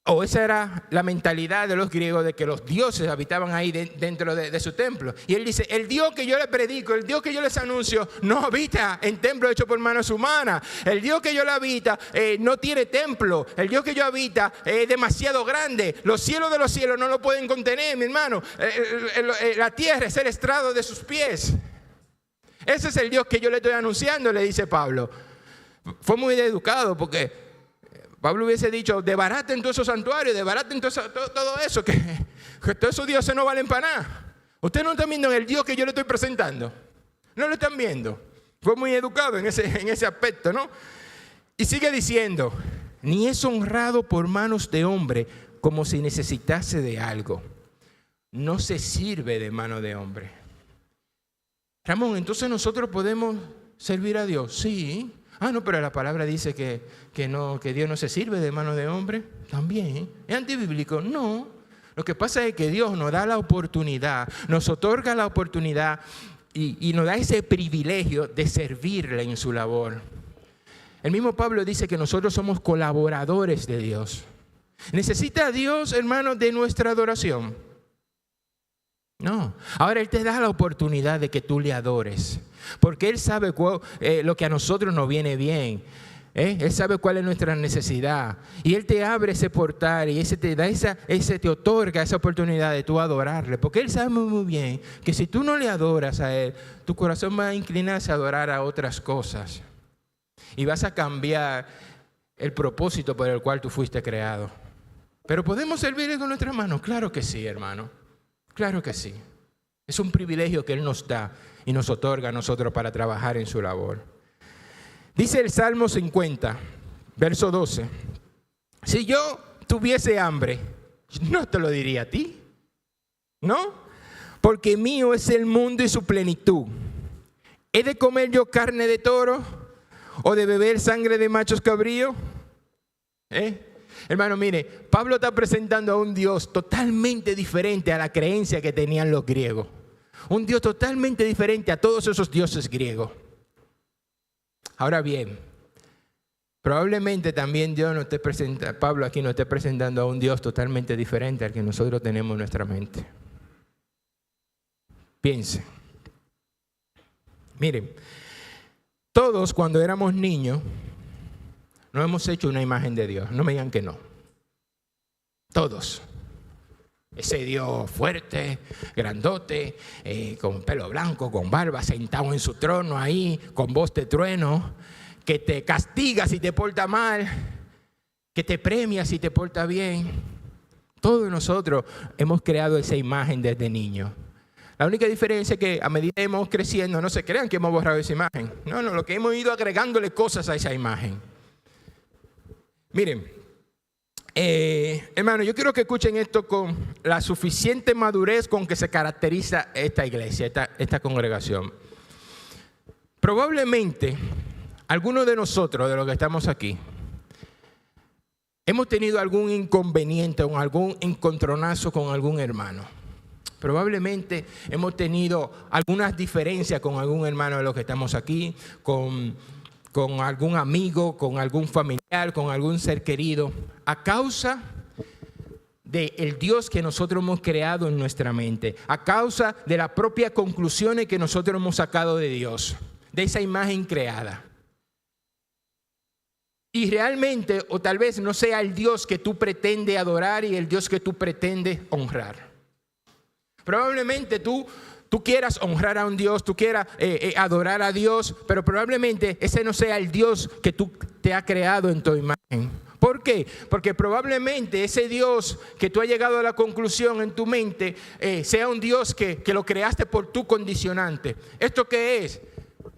O esa era la mentalidad de los griegos, de que los dioses habitaban ahí dentro de su templo. Y él dice, el Dios que yo les predico, el Dios que yo les anuncio, no habita en templo hecho por manos humanas. El Dios que yo le habita no tiene templo. El Dios que yo habita es demasiado grande. Los cielos de los cielos no lo pueden contener, mi hermano. La tierra es el estrado de sus pies. Ese es el Dios que yo le estoy anunciando, le dice Pablo. Fue muy educado porque Pablo hubiese dicho, desbaraten todos esos santuarios, desbaraten todo eso, que todos esos dioses no valen para nada. Ustedes no están viendo el Dios que yo le estoy presentando. No lo están viendo. Fue muy educado en ese aspecto, ¿no? Y sigue diciendo, ni es honrado por manos de hombre como si necesitase de algo. No se sirve de mano de hombre. Ramón, entonces nosotros podemos servir a Dios. Sí. No, pero la palabra dice que Dios no se sirve de mano de hombre. También. ¿Es antibíblico? No. Lo que pasa es que Dios nos da la oportunidad, nos otorga la oportunidad y nos da ese privilegio de servirle en su labor. El mismo Pablo dice que nosotros somos colaboradores de Dios. ¿Necesita Dios, hermano, de nuestra adoración? No. Ahora Él te da la oportunidad de que tú le adores. Porque Él sabe lo que a nosotros nos viene bien. Él sabe cuál es nuestra necesidad. Y Él te abre ese portal y te otorga esa oportunidad de tú adorarle. Porque Él sabe muy bien que si tú no le adoras a Él, tu corazón va a inclinarse a adorar a otras cosas. Y vas a cambiar el propósito por el cual tú fuiste creado. Pero ¿podemos servirle con nuestras manos? Claro que sí, hermano. Claro que sí. Es un privilegio que Él nos da y nos otorga a nosotros para trabajar en su labor. Dice el Salmo 50, verso 12. Si yo tuviese hambre, no te lo diría a ti, ¿no? Porque mío es el mundo y su plenitud. ¿He de comer yo carne de toro o de beber sangre de machos cabríos? Hermano, mire, Pablo está presentando a un Dios totalmente diferente a la creencia que tenían los griegos. Un Dios totalmente diferente a todos esos dioses griegos. Ahora bien, probablemente también Pablo aquí nos esté presentando a un Dios totalmente diferente al que nosotros tenemos en nuestra mente. Piense. Miren, todos cuando éramos niños nos hemos hecho una imagen de Dios. No me digan que no. Todos. Ese Dios fuerte, grandote, con pelo blanco, con barba, sentado en su trono ahí, con voz de trueno, que te castiga si te porta mal, que te premia si te porta bien. Todos nosotros hemos creado esa imagen desde niños. La única diferencia es que a medida que hemos creciendo, no se crean que hemos borrado esa imagen. No, lo que hemos ido agregándole cosas a esa imagen. Miren, Hermano, yo quiero que escuchen esto con la suficiente madurez con que se caracteriza esta iglesia, esta congregación. Probablemente, algunos de nosotros, de los que estamos aquí, hemos tenido algún inconveniente o algún encontronazo con algún hermano. Probablemente hemos tenido algunas diferencias con algún hermano de los que estamos aquí, con algún amigo, con algún familiar, con algún ser querido, a causa del Dios que nosotros hemos creado en nuestra mente, a causa de las propias conclusiones que nosotros hemos sacado de Dios, de esa imagen creada. Y realmente, o tal vez no sea el Dios que tú pretendes adorar y el Dios que tú pretendes honrar. Probablemente tú quieras honrar a un Dios, tú quieras adorar a Dios, pero probablemente ese no sea el Dios que tú te has creado en tu imagen. ¿Por qué? Porque probablemente ese Dios que tú has llegado a la conclusión en tu mente sea un Dios que lo creaste por tu condicionante. ¿Esto qué es?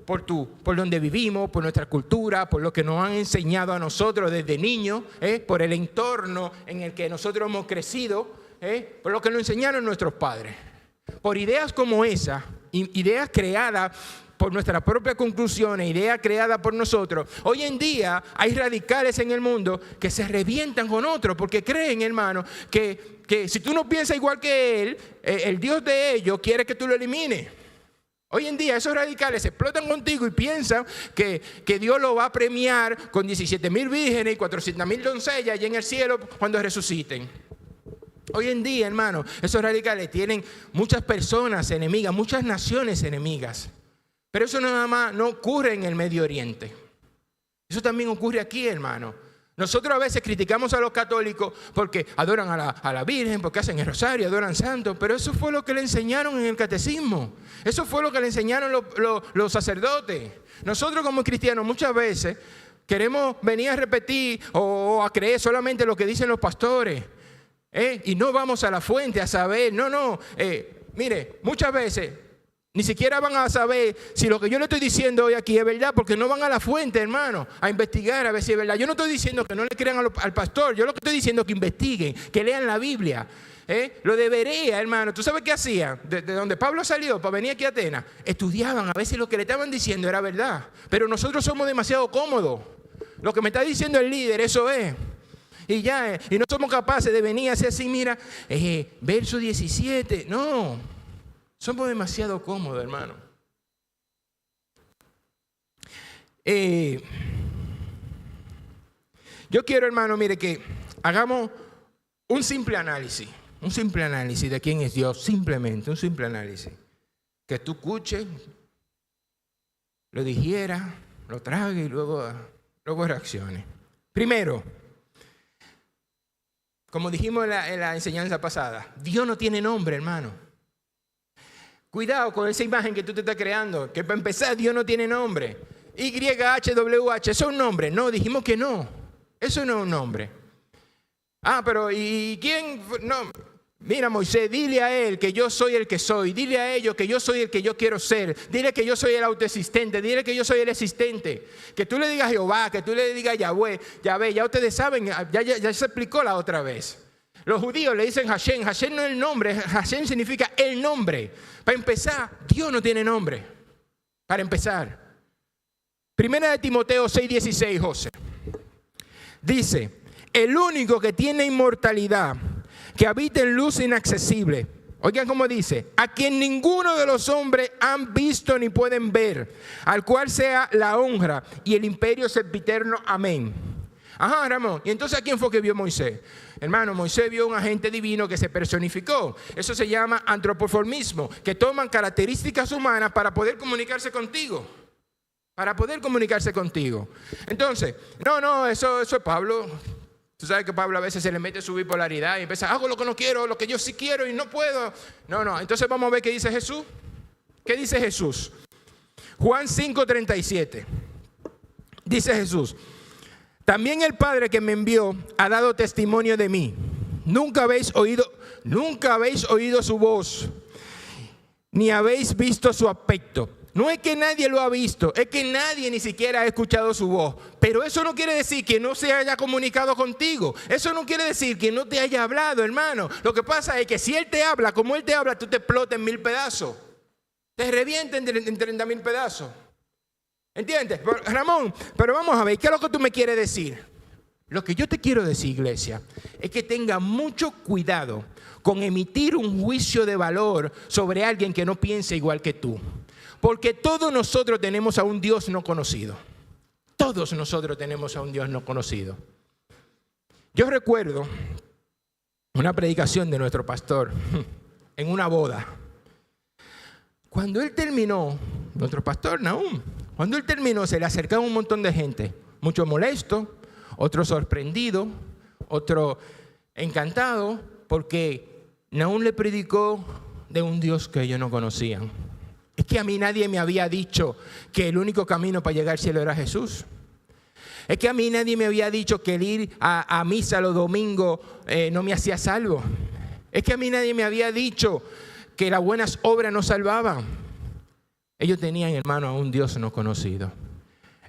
Por donde vivimos, por nuestra cultura, por lo que nos han enseñado a nosotros desde niños, por el entorno en el que nosotros hemos crecido, por lo que nos enseñaron nuestros padres. Por ideas como esa, ideas creadas por nuestras propias conclusiones, ideas creadas por nosotros. Hoy en día hay radicales en el mundo que se revientan con otros porque creen, hermano, que si tú no piensas igual que él, el Dios de ellos quiere que tú lo elimines. Hoy en día esos radicales se explotan contigo y piensan que Dios lo va a premiar con 17,000 vírgenes y 400,000 doncellas allá en el cielo cuando resuciten. Hoy en día, hermano, esos radicales tienen muchas personas enemigas, muchas naciones enemigas. Pero eso nada más no ocurre en el Medio Oriente. Eso también ocurre aquí, hermano. Nosotros a veces criticamos a los católicos porque adoran a la Virgen, porque hacen el rosario, adoran santos, pero eso fue lo que le enseñaron en el catecismo. Eso fue lo que le enseñaron los sacerdotes. Nosotros como cristianos muchas veces queremos venir a repetir o a creer solamente lo que dicen los pastores. Y no vamos a la fuente a saber. Mire, muchas veces ni siquiera van a saber si lo que yo le estoy diciendo hoy aquí es verdad, porque no van a la fuente, hermano, a investigar a ver si es verdad. Yo no estoy diciendo que no le crean al pastor, yo lo que estoy diciendo es que investiguen, que lean la Biblia. Lo debería, hermano. ¿Tú sabes qué hacían? De donde Pablo salió para venir aquí a Atenas, estudiaban a ver si lo que le estaban diciendo era verdad. Pero nosotros somos demasiado cómodos. Lo que me está diciendo el líder, eso es. Y no somos capaces de venir a hacer así, mira, verso 17, no. Somos demasiado cómodos, hermano. Yo quiero, hermano, mire, que hagamos un simple análisis de quién es Dios, simplemente, un simple análisis. Que tú escuches, lo digieras, lo tragues y luego reacciones. Primero, como dijimos en la enseñanza pasada, Dios no tiene nombre, hermano. Cuidado con esa imagen que tú te estás creando, que para empezar Dios no tiene nombre. YHWH, ¿eso es un nombre? No, dijimos que no. Eso no es un nombre. Pero ¿y quién? No. Mira, Moisés, dile a él que yo soy el que soy. Dile a ellos que yo soy el que yo quiero ser. Dile que yo soy el autoexistente. Dile que yo soy el existente. Que tú le digas Jehová, que tú le digas Yahweh. Ya ustedes saben, ya se explicó la otra vez. Los judíos le dicen Hashem. Hashem no es el nombre. Hashem significa el nombre. Para empezar, Dios no tiene nombre. Para empezar. Primera de Timoteo 6:16, José. Dice, el único que tiene inmortalidad, que habita en luz inaccesible. Oigan cómo dice, a quien ninguno de los hombres han visto ni pueden ver, al cual sea la honra y el imperio sempiterno. Amén. Ajá, Ramón. ¿Y entonces a quién fue que vio Moisés? Hermano, Moisés vio un agente divino que se personificó. Eso se llama antropoformismo, que toman características humanas para poder comunicarse contigo. Entonces, eso es Pablo. Tú sabes que Pablo a veces se le mete su bipolaridad y empieza, hago lo que no quiero, lo que yo sí quiero y no puedo. No. Entonces vamos a ver qué dice Jesús. ¿Qué dice Jesús? Juan 5:37. Dice Jesús, también el Padre que me envió ha dado testimonio de mí. Nunca habéis oído su voz, ni habéis visto su aspecto. No es que nadie lo ha visto, es que nadie ni siquiera ha escuchado su voz. Pero eso no quiere decir que no se haya comunicado contigo. Eso no quiere decir que no te haya hablado, hermano. Lo que pasa es que si Él te habla, como Él te habla, tú te explotas en 1000 pedazos. Te revienta en 30.000 pedazos. ¿Entiendes? Ramón, pero vamos a ver, ¿qué es lo que tú me quieres decir? Lo que yo te quiero decir, iglesia, es que tenga mucho cuidado con emitir un juicio de valor sobre alguien que no piense igual que tú. Porque todos nosotros tenemos a un Dios no conocido. Todos nosotros tenemos a un Dios no conocido. Yo recuerdo una predicación de nuestro pastor en una boda. Cuando él terminó, nuestro pastor Nahum, cuando él terminó se le acercaba un montón de gente. Muchos molestos, otros sorprendidos, otros encantados, porque Nahum le predicó de un Dios que ellos no conocían. Es que a mí nadie me había dicho que el único camino para llegar al cielo era Jesús. Es que a mí nadie me había dicho que el ir a misa los domingos no me hacía salvo. Es que a mí nadie me había dicho que las buenas obras nos salvaban. Ellos tenían, hermano, a un Dios no conocido.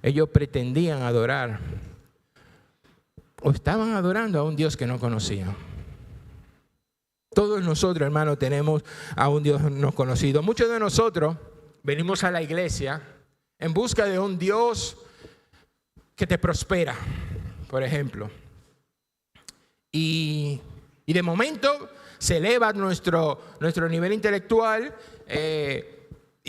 Ellos pretendían adorar o estaban adorando a un Dios que no conocían. Todos nosotros, hermanos, tenemos a un Dios no conocido. Muchos de nosotros venimos a la iglesia en busca de un Dios que te prospera, por ejemplo. Y de momento se eleva nuestro nivel intelectual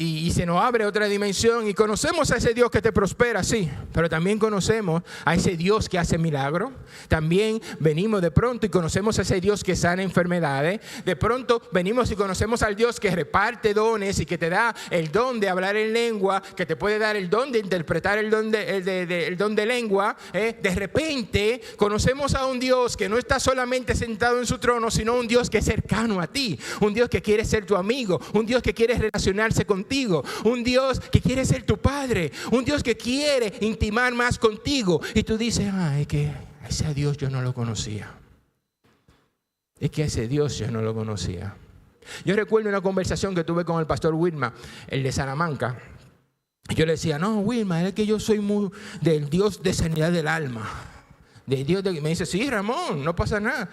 y se nos abre otra dimensión y conocemos a ese Dios que te prospera, sí, pero también conocemos a ese Dios que hace milagros. También venimos de pronto y conocemos a ese Dios que sana enfermedades. De pronto venimos y conocemos al Dios que reparte dones y que te da el don de hablar en lengua, que te puede dar el don de interpretar el don de lengua. De repente conocemos a un Dios que no está solamente sentado en su trono, sino un Dios que es cercano a ti, un Dios que quiere ser tu amigo, un Dios que quiere relacionarse contigo, un Dios que quiere ser tu padre, un Dios que quiere intimar más contigo. Y tú dices, es que ese Dios yo no lo conocía. Es que ese Dios yo no lo conocía. Yo recuerdo una conversación que tuve con el pastor Wilma, el de Salamanca. Yo le decía, no, Wilma, es que yo soy muy del Dios de sanidad del alma. Del Dios de... Me dice, sí, Ramón, no pasa nada.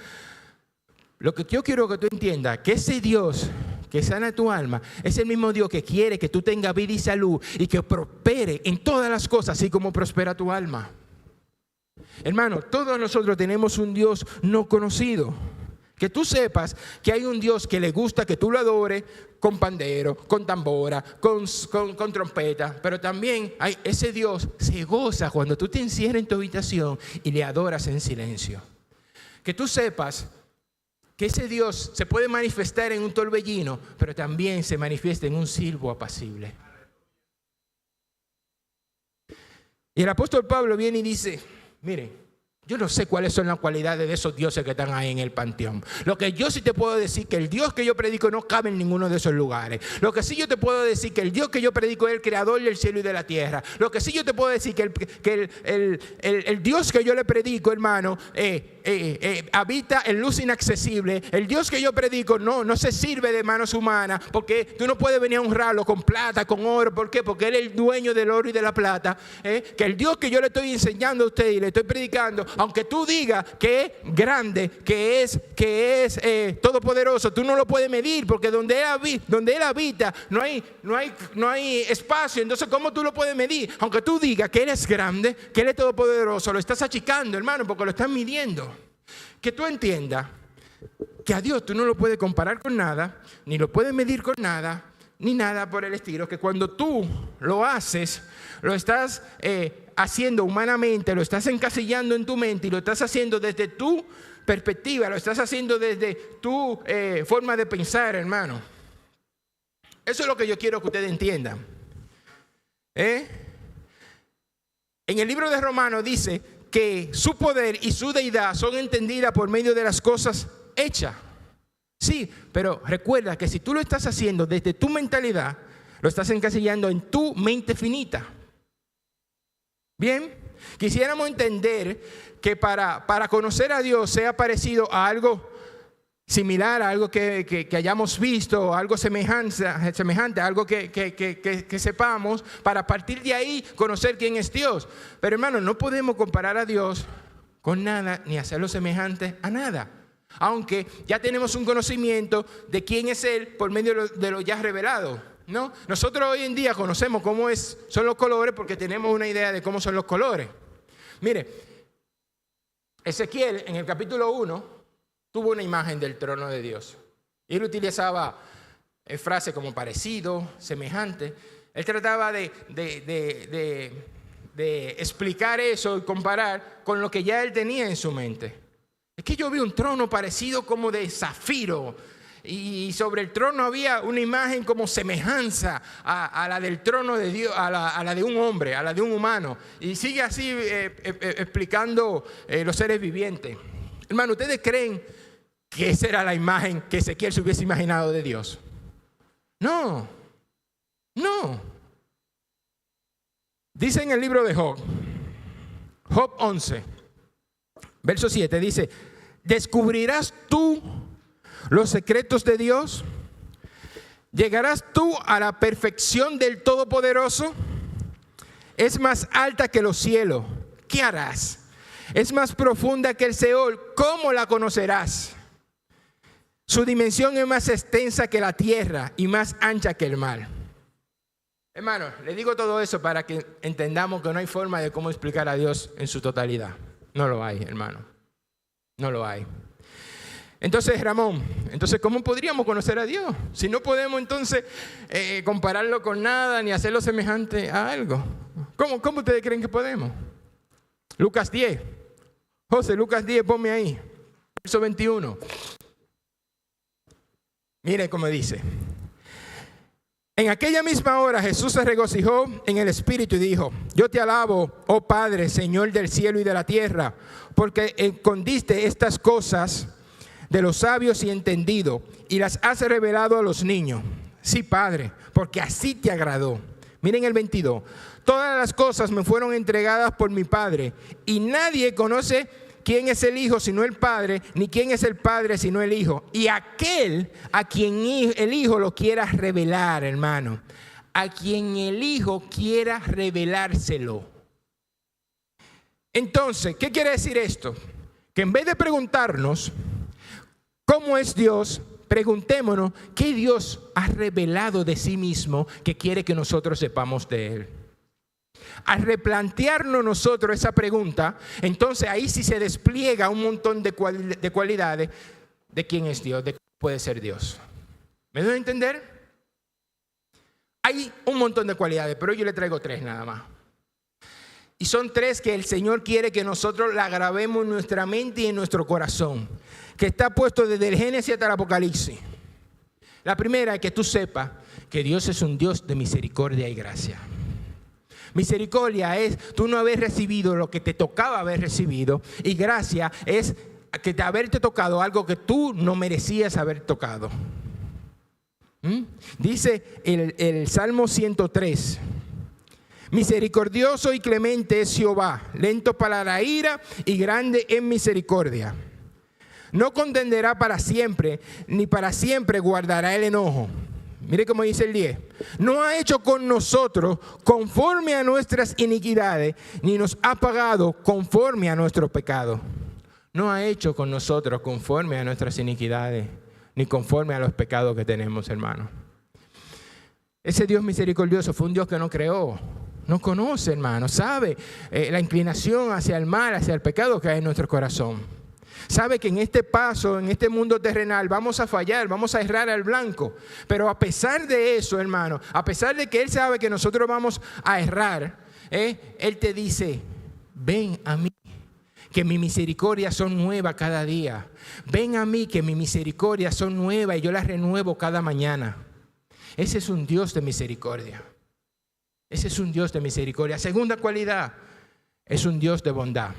Lo que yo quiero que tú entiendas, que ese Dios que sana tu alma es el mismo Dios que quiere que tú tengas vida y salud y que prospere en todas las cosas, así como prospera tu alma. Hermano, todos nosotros tenemos un Dios no conocido. Que tú sepas que hay un Dios que le gusta que tú lo adores con pandero, con tambora, con trompeta. Pero también ese Dios se goza cuando tú te encierras en tu habitación y le adoras en silencio. Que tú sepas que ese Dios se puede manifestar en un torbellino, pero también se manifiesta en un silbo apacible. Y el apóstol Pablo viene y dice, miren, yo no sé cuáles son las cualidades de esos dioses que están ahí en el panteón. Lo que yo sí te puedo decir que el Dios que yo predico no cabe en ninguno de esos lugares. Lo que sí yo te puedo decir que el Dios que yo predico es el creador del cielo y de la tierra. Lo que sí yo te puedo decir que el Dios que yo le predico, hermano, habita en luz inaccesible. El Dios que yo predico no se sirve de manos humanas, porque tú no puedes venir a honrarlo con plata, con oro. ¿Por qué? Porque Él es el dueño del oro y de la plata. Que el Dios que yo le estoy enseñando a usted y le estoy predicando, aunque tú digas que es grande, que es todopoderoso, tú no lo puedes medir, porque donde Él habita no hay espacio. Entonces, ¿cómo tú lo puedes medir? Aunque tú digas que Él es grande, que Él es todopoderoso, lo estás achicando, hermano, porque lo estás midiendo. Que tú entiendas que a Dios tú no lo puedes comparar con nada, ni lo puedes medir con nada, ni nada por el estilo. Que cuando tú lo haces, lo estás haciendo humanamente, lo estás encasillando en tu mente y lo estás haciendo desde tu perspectiva, lo estás haciendo desde tu forma de pensar, hermano. Eso es lo que yo quiero que ustedes entiendan. En el libro de Romanos dice que su poder y su deidad son entendidas por medio de las cosas hechas. Sí, pero recuerda que si tú lo estás haciendo desde tu mentalidad, lo estás encasillando en tu mente finita. Bien, quisiéramos entender que para conocer a Dios sea parecido a algo similar a algo que hayamos visto, algo semejante, algo que sepamos, para partir de ahí conocer quién es Dios. Pero hermano, no podemos comparar a Dios con nada ni hacerlo semejante a nada. Aunque ya tenemos un conocimiento de quién es Él por medio de lo ya revelado, ¿no? Nosotros hoy en día conocemos cómo son los colores porque tenemos una idea de cómo son los colores. Mire, Ezequiel en el capítulo 1 tuvo una imagen del trono de Dios. Y él utilizaba frases como parecido, semejante. Él trataba de explicar eso y comparar con lo que ya él tenía en su mente. Es que yo vi un trono parecido como de zafiro. Y sobre el trono había una imagen como semejanza a la del trono de Dios, a la de un hombre, a la de un humano. Y sigue así explicando los seres vivientes. Hermano, ¿ustedes creen que esa era la imagen que Ezequiel se hubiese imaginado de Dios? No. Dice en el libro de Job 11, verso 7, dice: ¿descubrirás tú los secretos de Dios? ¿Llegarás tú a la perfección del Todopoderoso? Es más alta que los cielos. ¿Qué harás? Es más profunda que el Seol. ¿Cómo la conocerás? Su dimensión es más extensa que la tierra y más ancha que el mar. Hermano, le digo todo eso para que entendamos que no hay forma de cómo explicar a Dios en su totalidad. No lo hay, hermano. No lo hay. Entonces, Ramón, ¿cómo podríamos conocer a Dios? Si no podemos entonces compararlo con nada ni hacerlo semejante a algo. ¿Cómo ustedes creen que podemos? Lucas 10. José, Lucas 10, ponme ahí. Verso 21. Mire cómo dice: en aquella misma hora Jesús se regocijó en el Espíritu y dijo: yo te alabo, oh Padre, Señor del cielo y de la tierra, porque escondiste estas cosas de los sabios y entendidos y las has revelado a los niños. Sí, Padre, porque así te agradó. Miren el 22. Todas las cosas me fueron entregadas por mi Padre, y nadie conoce quién es el Hijo sino el Padre, ni quién es el Padre sino el Hijo. Y aquel a quien el Hijo lo quiera revelar, hermano. A quien el Hijo quiera revelárselo. Entonces, ¿qué quiere decir esto? Que en vez de preguntarnos ¿cómo es Dios? Preguntémonos qué Dios ha revelado de sí mismo que quiere que nosotros sepamos de Él. Al replantearnos nosotros esa pregunta, entonces ahí sí se despliega un montón de cualidades de quién es Dios, de cómo puede ser Dios. ¿Me doy a entender? Hay un montón de cualidades, pero yo le traigo 3 nada más. Y son 3 que el Señor quiere que nosotros la grabemos en nuestra mente y en nuestro corazón, que está puesto desde el Génesis hasta el Apocalipsis. La primera es que tú sepas que Dios es un Dios de misericordia y gracia. Misericordia es tú no haber recibido lo que te tocaba haber recibido, y gracia es que haberte tocado algo que tú no merecías haber tocado. Dice el Salmo 103. Misericordioso y clemente es Jehová, lento para la ira y grande en misericordia. No contenderá para siempre, ni para siempre guardará el enojo. Mire cómo dice el 10. No ha hecho con nosotros conforme a nuestras iniquidades, ni nos ha pagado conforme a nuestros pecados. No ha hecho con nosotros conforme a nuestras iniquidades, ni conforme a los pecados que tenemos, hermano. Ese Dios misericordioso fue un Dios que no creó. No conoce, hermano. Sabe la inclinación hacia el mal, hacia el pecado que hay en nuestro corazón. Sabe que en este paso, en este mundo terrenal, vamos a fallar, vamos a errar al blanco. Pero a pesar de eso, hermano, a pesar de que Él sabe que nosotros vamos a errar, Él te dice: ven a mí, que mis misericordias son nuevas cada día. Ven a mí, que mis misericordias son nuevas y yo las renuevo cada mañana. Ese es un Dios de misericordia. Ese es un Dios de misericordia. Segunda cualidad, es un Dios de bondad.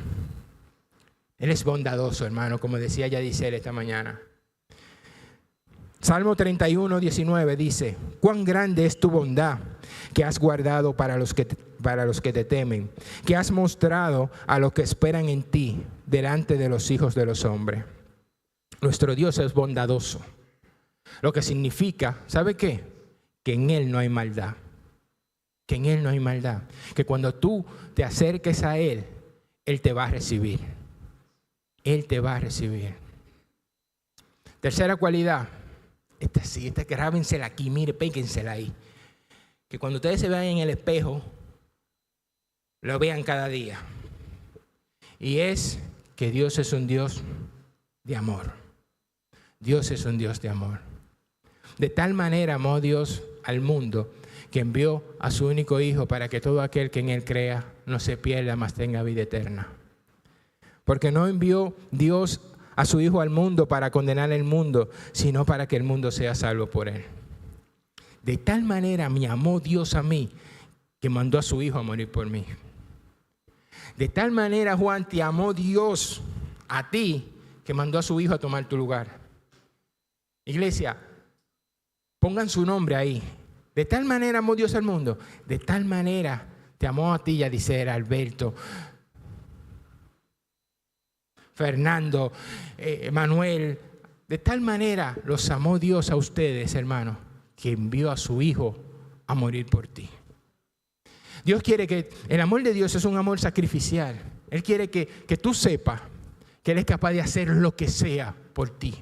Él es bondadoso, hermano, como decía Yadisel esta mañana. Salmo 31, 19 dice: cuán grande es tu bondad que has guardado para los que te temen, que has mostrado a los que esperan en ti delante de los hijos de los hombres. Nuestro Dios es bondadoso. Lo que significa, ¿sabe qué? Que en Él no hay maldad. Que en Él no hay maldad. Que cuando tú te acerques a Él, Él te va a recibir. Él te va a recibir. Tercera cualidad. Esta grábensela aquí, mire, péguensela ahí. Que cuando ustedes se vean en el espejo, lo vean cada día. Y es que Dios es un Dios de amor. Dios es un Dios de amor. De tal manera amó Dios al mundo que envió a su único Hijo para que todo aquel que en Él crea no se pierda, mas tenga vida eterna. Porque no envió Dios a su Hijo al mundo para condenar el mundo, sino para que el mundo sea salvo por Él. De tal manera me amó Dios a mí que mandó a su Hijo a morir por mí. De tal manera, Juan, te amó Dios a ti que mandó a su Hijo a tomar tu lugar. Iglesia, pongan su nombre ahí. De tal manera amó Dios al mundo. De tal manera te amó a ti, Yadisera, Alberto, Fernando, Manuel. De tal manera los amó Dios a ustedes, hermanos, que envió a su Hijo a morir por ti. Dios quiere que el amor de Dios es un amor sacrificial. Él quiere que tú sepas que Él es capaz de hacer lo que sea por ti,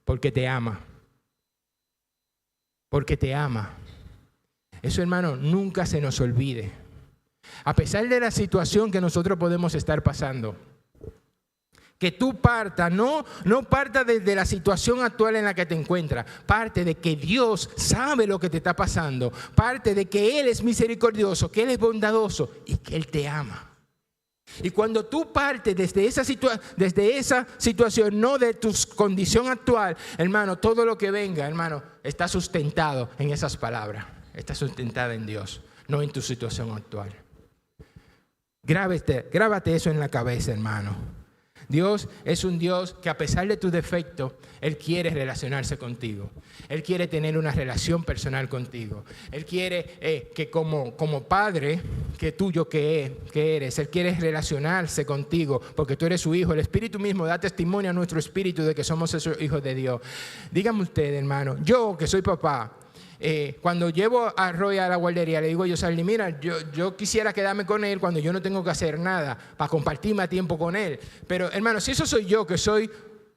porque te ama. Porque te ama. Eso, hermano, nunca se nos olvide. A pesar de la situación que nosotros podemos estar pasando, que tú partas, no partas desde la situación actual en la que te encuentras, parte de que Dios sabe lo que te está pasando, parte de que Él es misericordioso, que Él es bondadoso y que Él te ama. Y cuando tú partes desde esa situación, no de tu condición actual, hermano, todo lo que venga, hermano, está sustentado en esas palabras, está sustentado en Dios, no en tu situación actual. Grábate eso en la cabeza, hermano. Dios es un Dios que a pesar de tus defectos, Él quiere relacionarse contigo. Él quiere tener una relación personal contigo. Él quiere que como padre que tuyo que eres, Él quiere relacionarse contigo porque tú eres su hijo. El Espíritu mismo da testimonio a nuestro espíritu de que somos esos hijos de Dios. Dígame usted, hermano, yo que soy papá, cuando llevo a Roy a la guardería, le digo yo, Charlie, mira, yo quisiera quedarme con él cuando yo no tengo que hacer nada para compartir más tiempo con él. Pero, hermano, si eso soy yo, que soy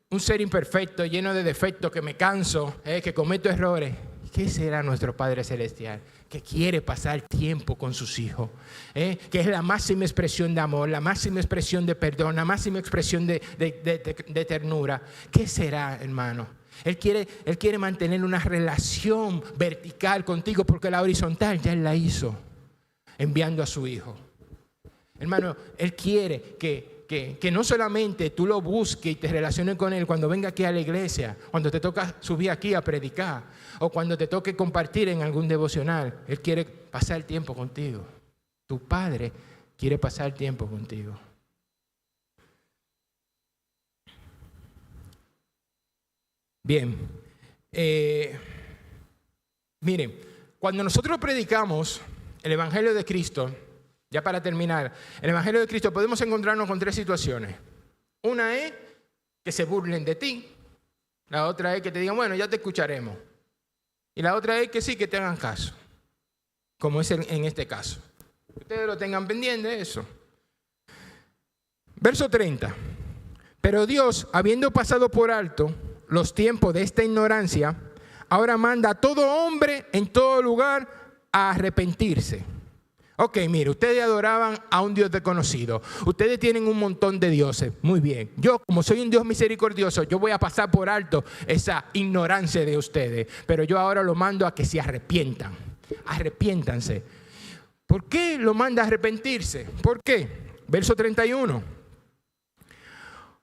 un ser imperfecto, lleno de defectos, que me canso, que cometo errores, ¿qué será nuestro Padre Celestial? Que quiere pasar tiempo con sus hijos, que es la máxima expresión de amor, la máxima expresión de perdón, la máxima expresión de ternura. ¿Qué será, hermano? Él quiere mantener una relación vertical contigo porque la horizontal ya Él la hizo enviando a su Hijo. Hermano, Él quiere que no solamente tú lo busques y te relaciones con Él cuando venga aquí a la iglesia, cuando te toca subir aquí a predicar o cuando te toque compartir en algún devocional. Él quiere pasar tiempo contigo. Tu Padre quiere pasar tiempo contigo. Bien, miren, cuando nosotros predicamos el Evangelio de Cristo, ya para terminar, el Evangelio de Cristo podemos encontrarnos con tres situaciones. Una es que se burlen de ti, la otra es que te digan, bueno, ya te escucharemos, y la otra es que sí, que te hagan caso, como es en este caso. Ustedes lo tengan pendiente eso. Verso 30. Pero Dios, habiendo pasado por alto los tiempos de esta ignorancia, ahora manda a todo hombre en todo lugar a arrepentirse. Ok, mire, ustedes adoraban a un Dios desconocido. Ustedes tienen un montón de dioses. Muy bien. Yo, como soy un Dios misericordioso, yo voy a pasar por alto esa ignorancia de ustedes. Pero yo ahora lo mando a que se arrepientan. Arrepiéntanse. ¿Por qué lo manda a arrepentirse? ¿Por qué? Verso 31.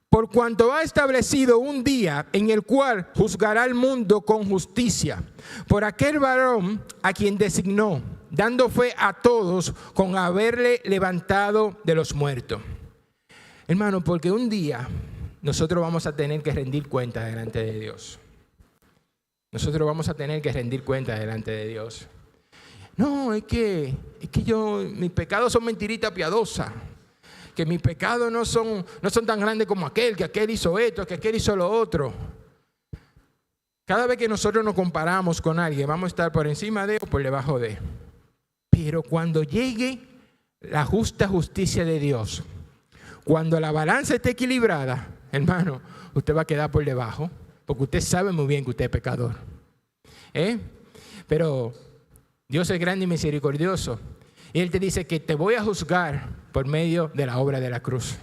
Por cuanto ha establecido un día en el cual juzgará al mundo con justicia, por aquel varón a quien designó, dando fe a todos con haberle levantado de los muertos. Hermano, porque un día nosotros vamos a tener que rendir cuenta delante de Dios. Nosotros vamos a tener que rendir cuenta delante de Dios. No, es que mis pecados son mentiritas piadosas. que mis pecados no son tan grandes como aquel, que aquel hizo esto, que aquel hizo lo otro. Cada vez que nosotros nos comparamos con alguien, vamos a estar por encima de o por debajo de. Pero cuando llegue la justa justicia de Dios, cuando la balanza esté equilibrada, hermano, usted va a quedar por debajo, porque usted sabe muy bien que usted es pecador. Pero Dios es grande y misericordioso. Y Él te dice que te voy a juzgar por medio de la obra de la cruz.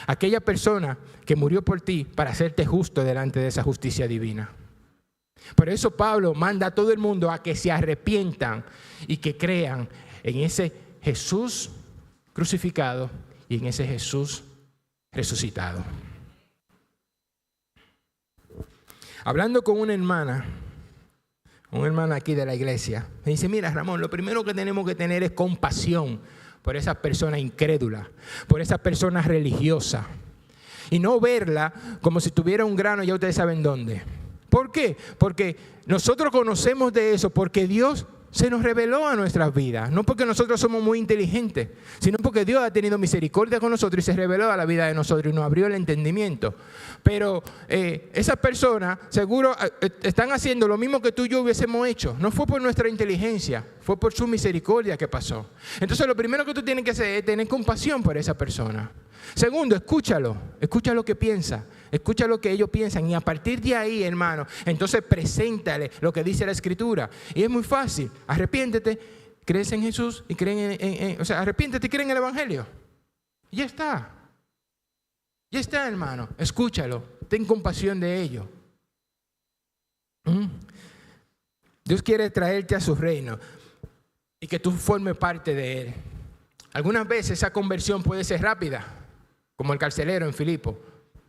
Aquella persona que murió por ti para hacerte justo delante de esa justicia divina. Por eso Pablo manda a todo el mundo a que se arrepientan y que crean en ese Jesús crucificado y en ese Jesús resucitado. Hablando con una hermana aquí de la iglesia, me dice, mira Ramón, lo primero que tenemos que tener es compasión por esas personas incrédulas, por esas personas religiosas, y no verla como si tuviera un grano, ya ustedes saben dónde. ¿Por qué? Porque nosotros conocemos de eso, porque Dios se nos reveló a nuestras vidas. No porque nosotros somos muy inteligentes, sino porque Dios ha tenido misericordia con nosotros y se reveló a la vida de nosotros y nos abrió el entendimiento. Pero esas personas seguro están haciendo lo mismo que tú y yo hubiésemos hecho. No fue por nuestra inteligencia, fue por su misericordia que pasó. Entonces lo primero que tú tienes que hacer es tener compasión por esa persona. Segundo, escucha lo que piensa, escucha lo que ellos piensan y a partir de ahí, hermano, entonces preséntale lo que dice la Escritura. Y es muy fácil, arrepiéntete, crees en Jesús y creen arrepiéntete y creen en el Evangelio. Y ya está, hermano, escúchalo, ten compasión de ellos. Dios quiere traerte a su reino y que tú formes parte de Él. Algunas veces esa conversión puede ser rápida, como el carcelero en Filipo.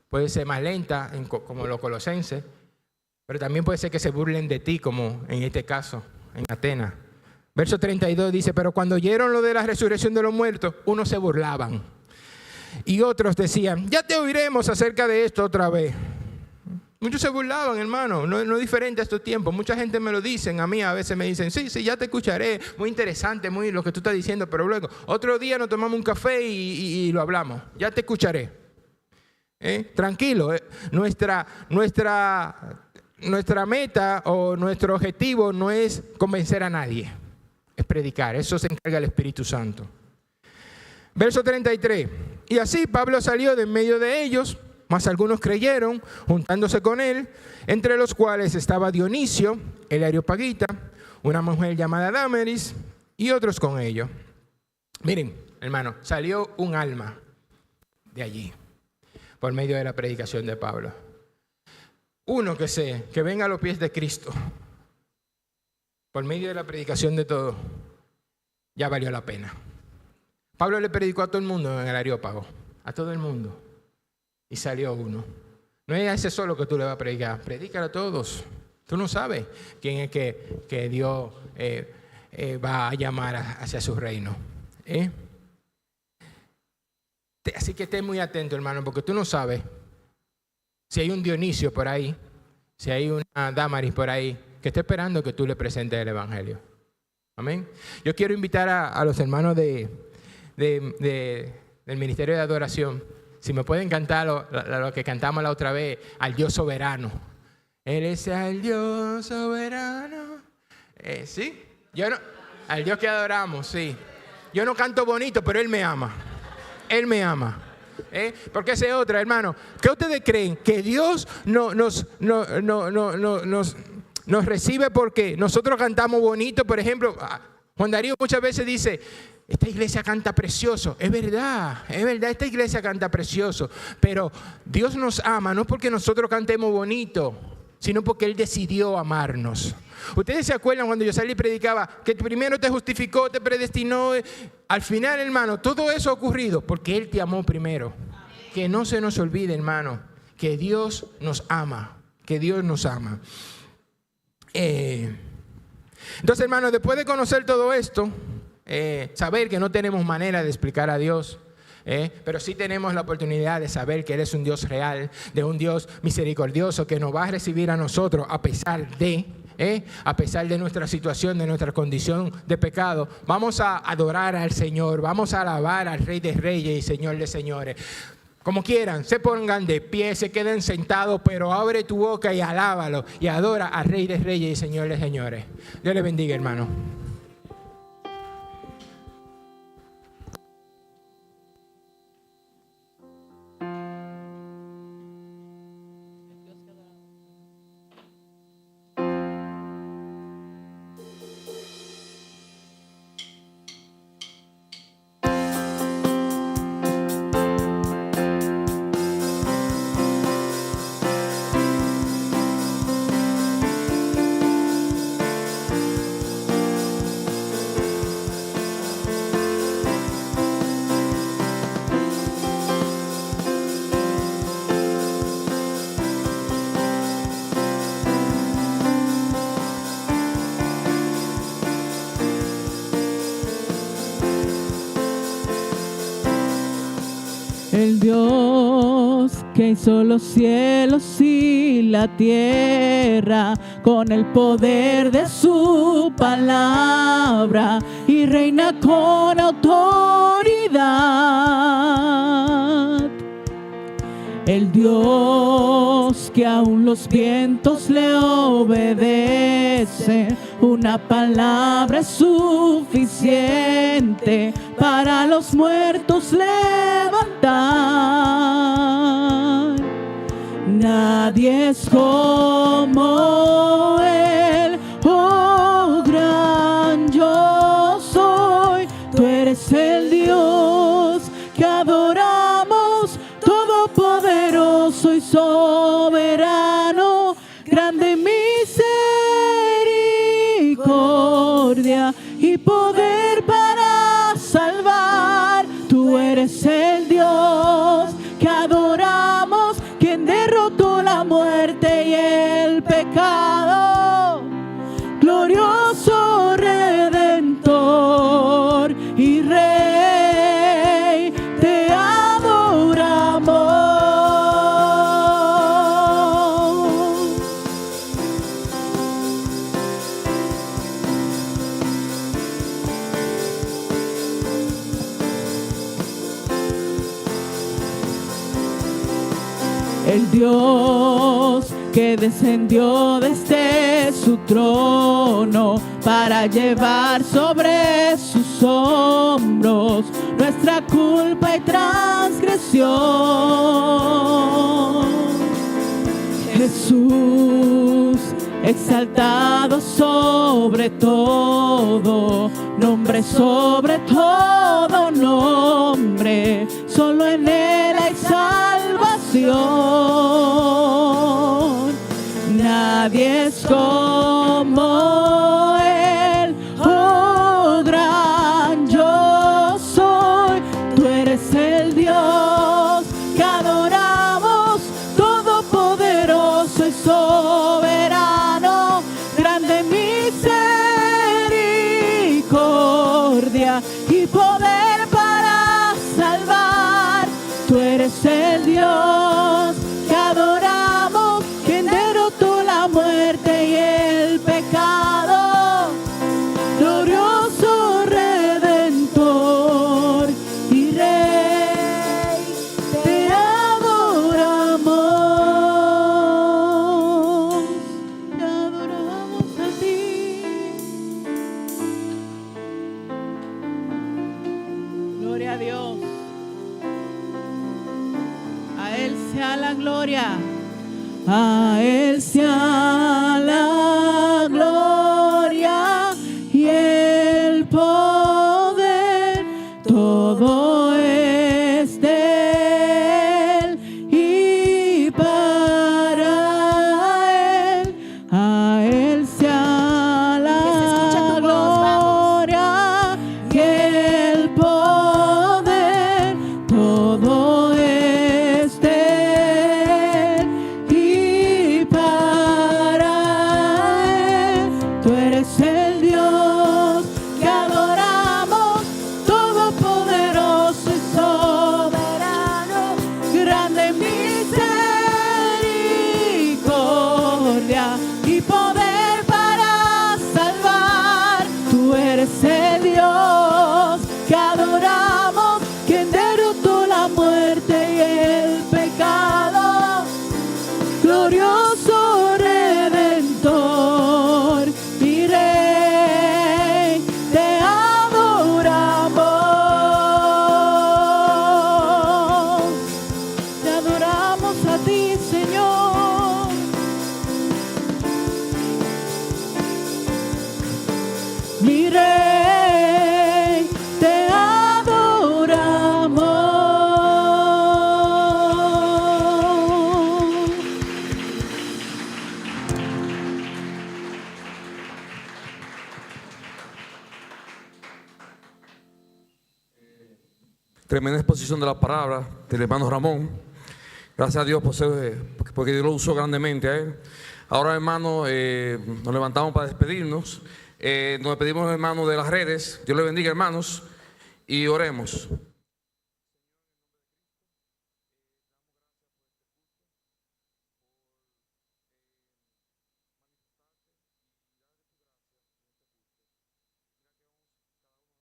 Puede ser más lenta, como los colosenses, pero también puede ser que se burlen de ti, como en este caso, en Atenas. Verso 32 dice, pero cuando oyeron lo de la resurrección de los muertos, unos se burlaban. Y otros decían, ya te oiremos acerca de esto otra vez. Muchos se burlaban, hermano, no es diferente a estos tiempos. Mucha gente me lo dicen, a mí a veces me dicen, sí, ya te escucharé, muy interesante, muy lo que tú estás diciendo, pero luego otro día nos tomamos un café y lo hablamos, ya te escucharé. Tranquilo, nuestra meta o nuestro objetivo no es convencer a nadie, es predicar, eso se encarga el Espíritu Santo. Verso 33, y así Pablo salió de en medio de ellos, mas algunos creyeron, juntándose con él, entre los cuales estaba Dionisio, el Areopagita, una mujer llamada Dámaris, y otros con ellos. Miren, hermano, salió un alma de allí, por medio de la predicación de Pablo. Uno que venga a los pies de Cristo, por medio de la predicación de todos, ya valió la pena. Pablo le predicó a todo el mundo en el Areópago, a todo el mundo. Y salió uno. No es a ese solo que tú le vas a predicar. Predícale a todos. Tú no sabes quién es que Dios va a llamar hacia su reino. Así que esté muy atento, hermano, porque tú no sabes si hay un Dionisio por ahí, si hay una Dámaris por ahí, que está esperando que tú le presentes el Evangelio. Amén. Yo quiero invitar a los hermanos del Ministerio de Adoración, si me pueden cantar lo que cantamos la otra vez, al Dios soberano. Él es el Dios soberano. ¿Sí? Al Dios que adoramos, sí. Yo no canto bonito, pero Él me ama. Él me ama. Porque esa es otra, hermano. ¿Qué ustedes creen? Que Dios nos recibe porque nosotros cantamos bonito. Por ejemplo, Juan Darío muchas veces dice, esta iglesia canta precioso. Es verdad, esta iglesia canta precioso. Pero Dios nos ama no porque nosotros cantemos bonito, sino porque Él decidió amarnos. Ustedes se acuerdan cuando yo salí y predicaba que primero te justificó, te predestinó. Al final, hermano, todo eso ha ocurrido porque Él te amó primero. Que no se nos olvide, hermano, que Dios nos ama. Que Dios nos ama. Entonces, hermano, después de conocer todo esto, saber que no tenemos manera de explicar a Dios, pero sí tenemos la oportunidad de saber que Él es un Dios real, de un Dios misericordioso que nos va a recibir a nosotros a pesar de, a pesar de nuestra situación, de nuestra condición de pecado. Vamos a adorar al Señor, vamos a alabar al Rey de Reyes y Señor de Señores. Como quieran, se pongan de pie, se queden sentados, pero abre tu boca y alábalo y adora al Rey de Reyes y Señor de Señores. Dios les bendiga, hermano. El Dios que hizo los cielos y la tierra con el poder de su palabra y reina con autoridad. El Dios que aún los vientos le obedecen, una palabra es suficiente para los muertos levantar. Nadie es como Él, oh gran yo soy. Tú eres el Dios que adoramos, todopoderoso y soberano, grande misericordia y poder para salvar. Tú eres el Dios que adoramos, quien derrotó la muerte y el pecado. Glorioso Redentor y Rey, te adoramos. El Dios que descendió desde su trono para llevar sobre sus hombros nuestra culpa y transgresión. Jesús, exaltado sobre todo nombre, sobre todo nombre, solo en Él hay salvación. Nadie es como Él, oh gran yo soy. Tú eres el Dios que adoramos, todopoderoso y soberano, grande misericordia y poder para salvar. Tú eres el Dios que adoramos, quien derrotó la muerte y el pecado. Glorioso Redentor y Rey, te adoramos a ti. Gloria a Dios. A Él sea la gloria, a Él sea la gloria y el poder, todo es de Él y para Él. A Él sea la gloria y el poder, todo es de Él y para Él. Tú eres el Dios que adoramos, Tremenda exposición de la palabra del hermano Ramón. Gracias a Dios porque Dios lo usó grandemente a él. Ahora, hermano, nos levantamos para despedirnos. Nos despedimos, hermano, de las redes. Dios le bendiga, hermanos, y oremos.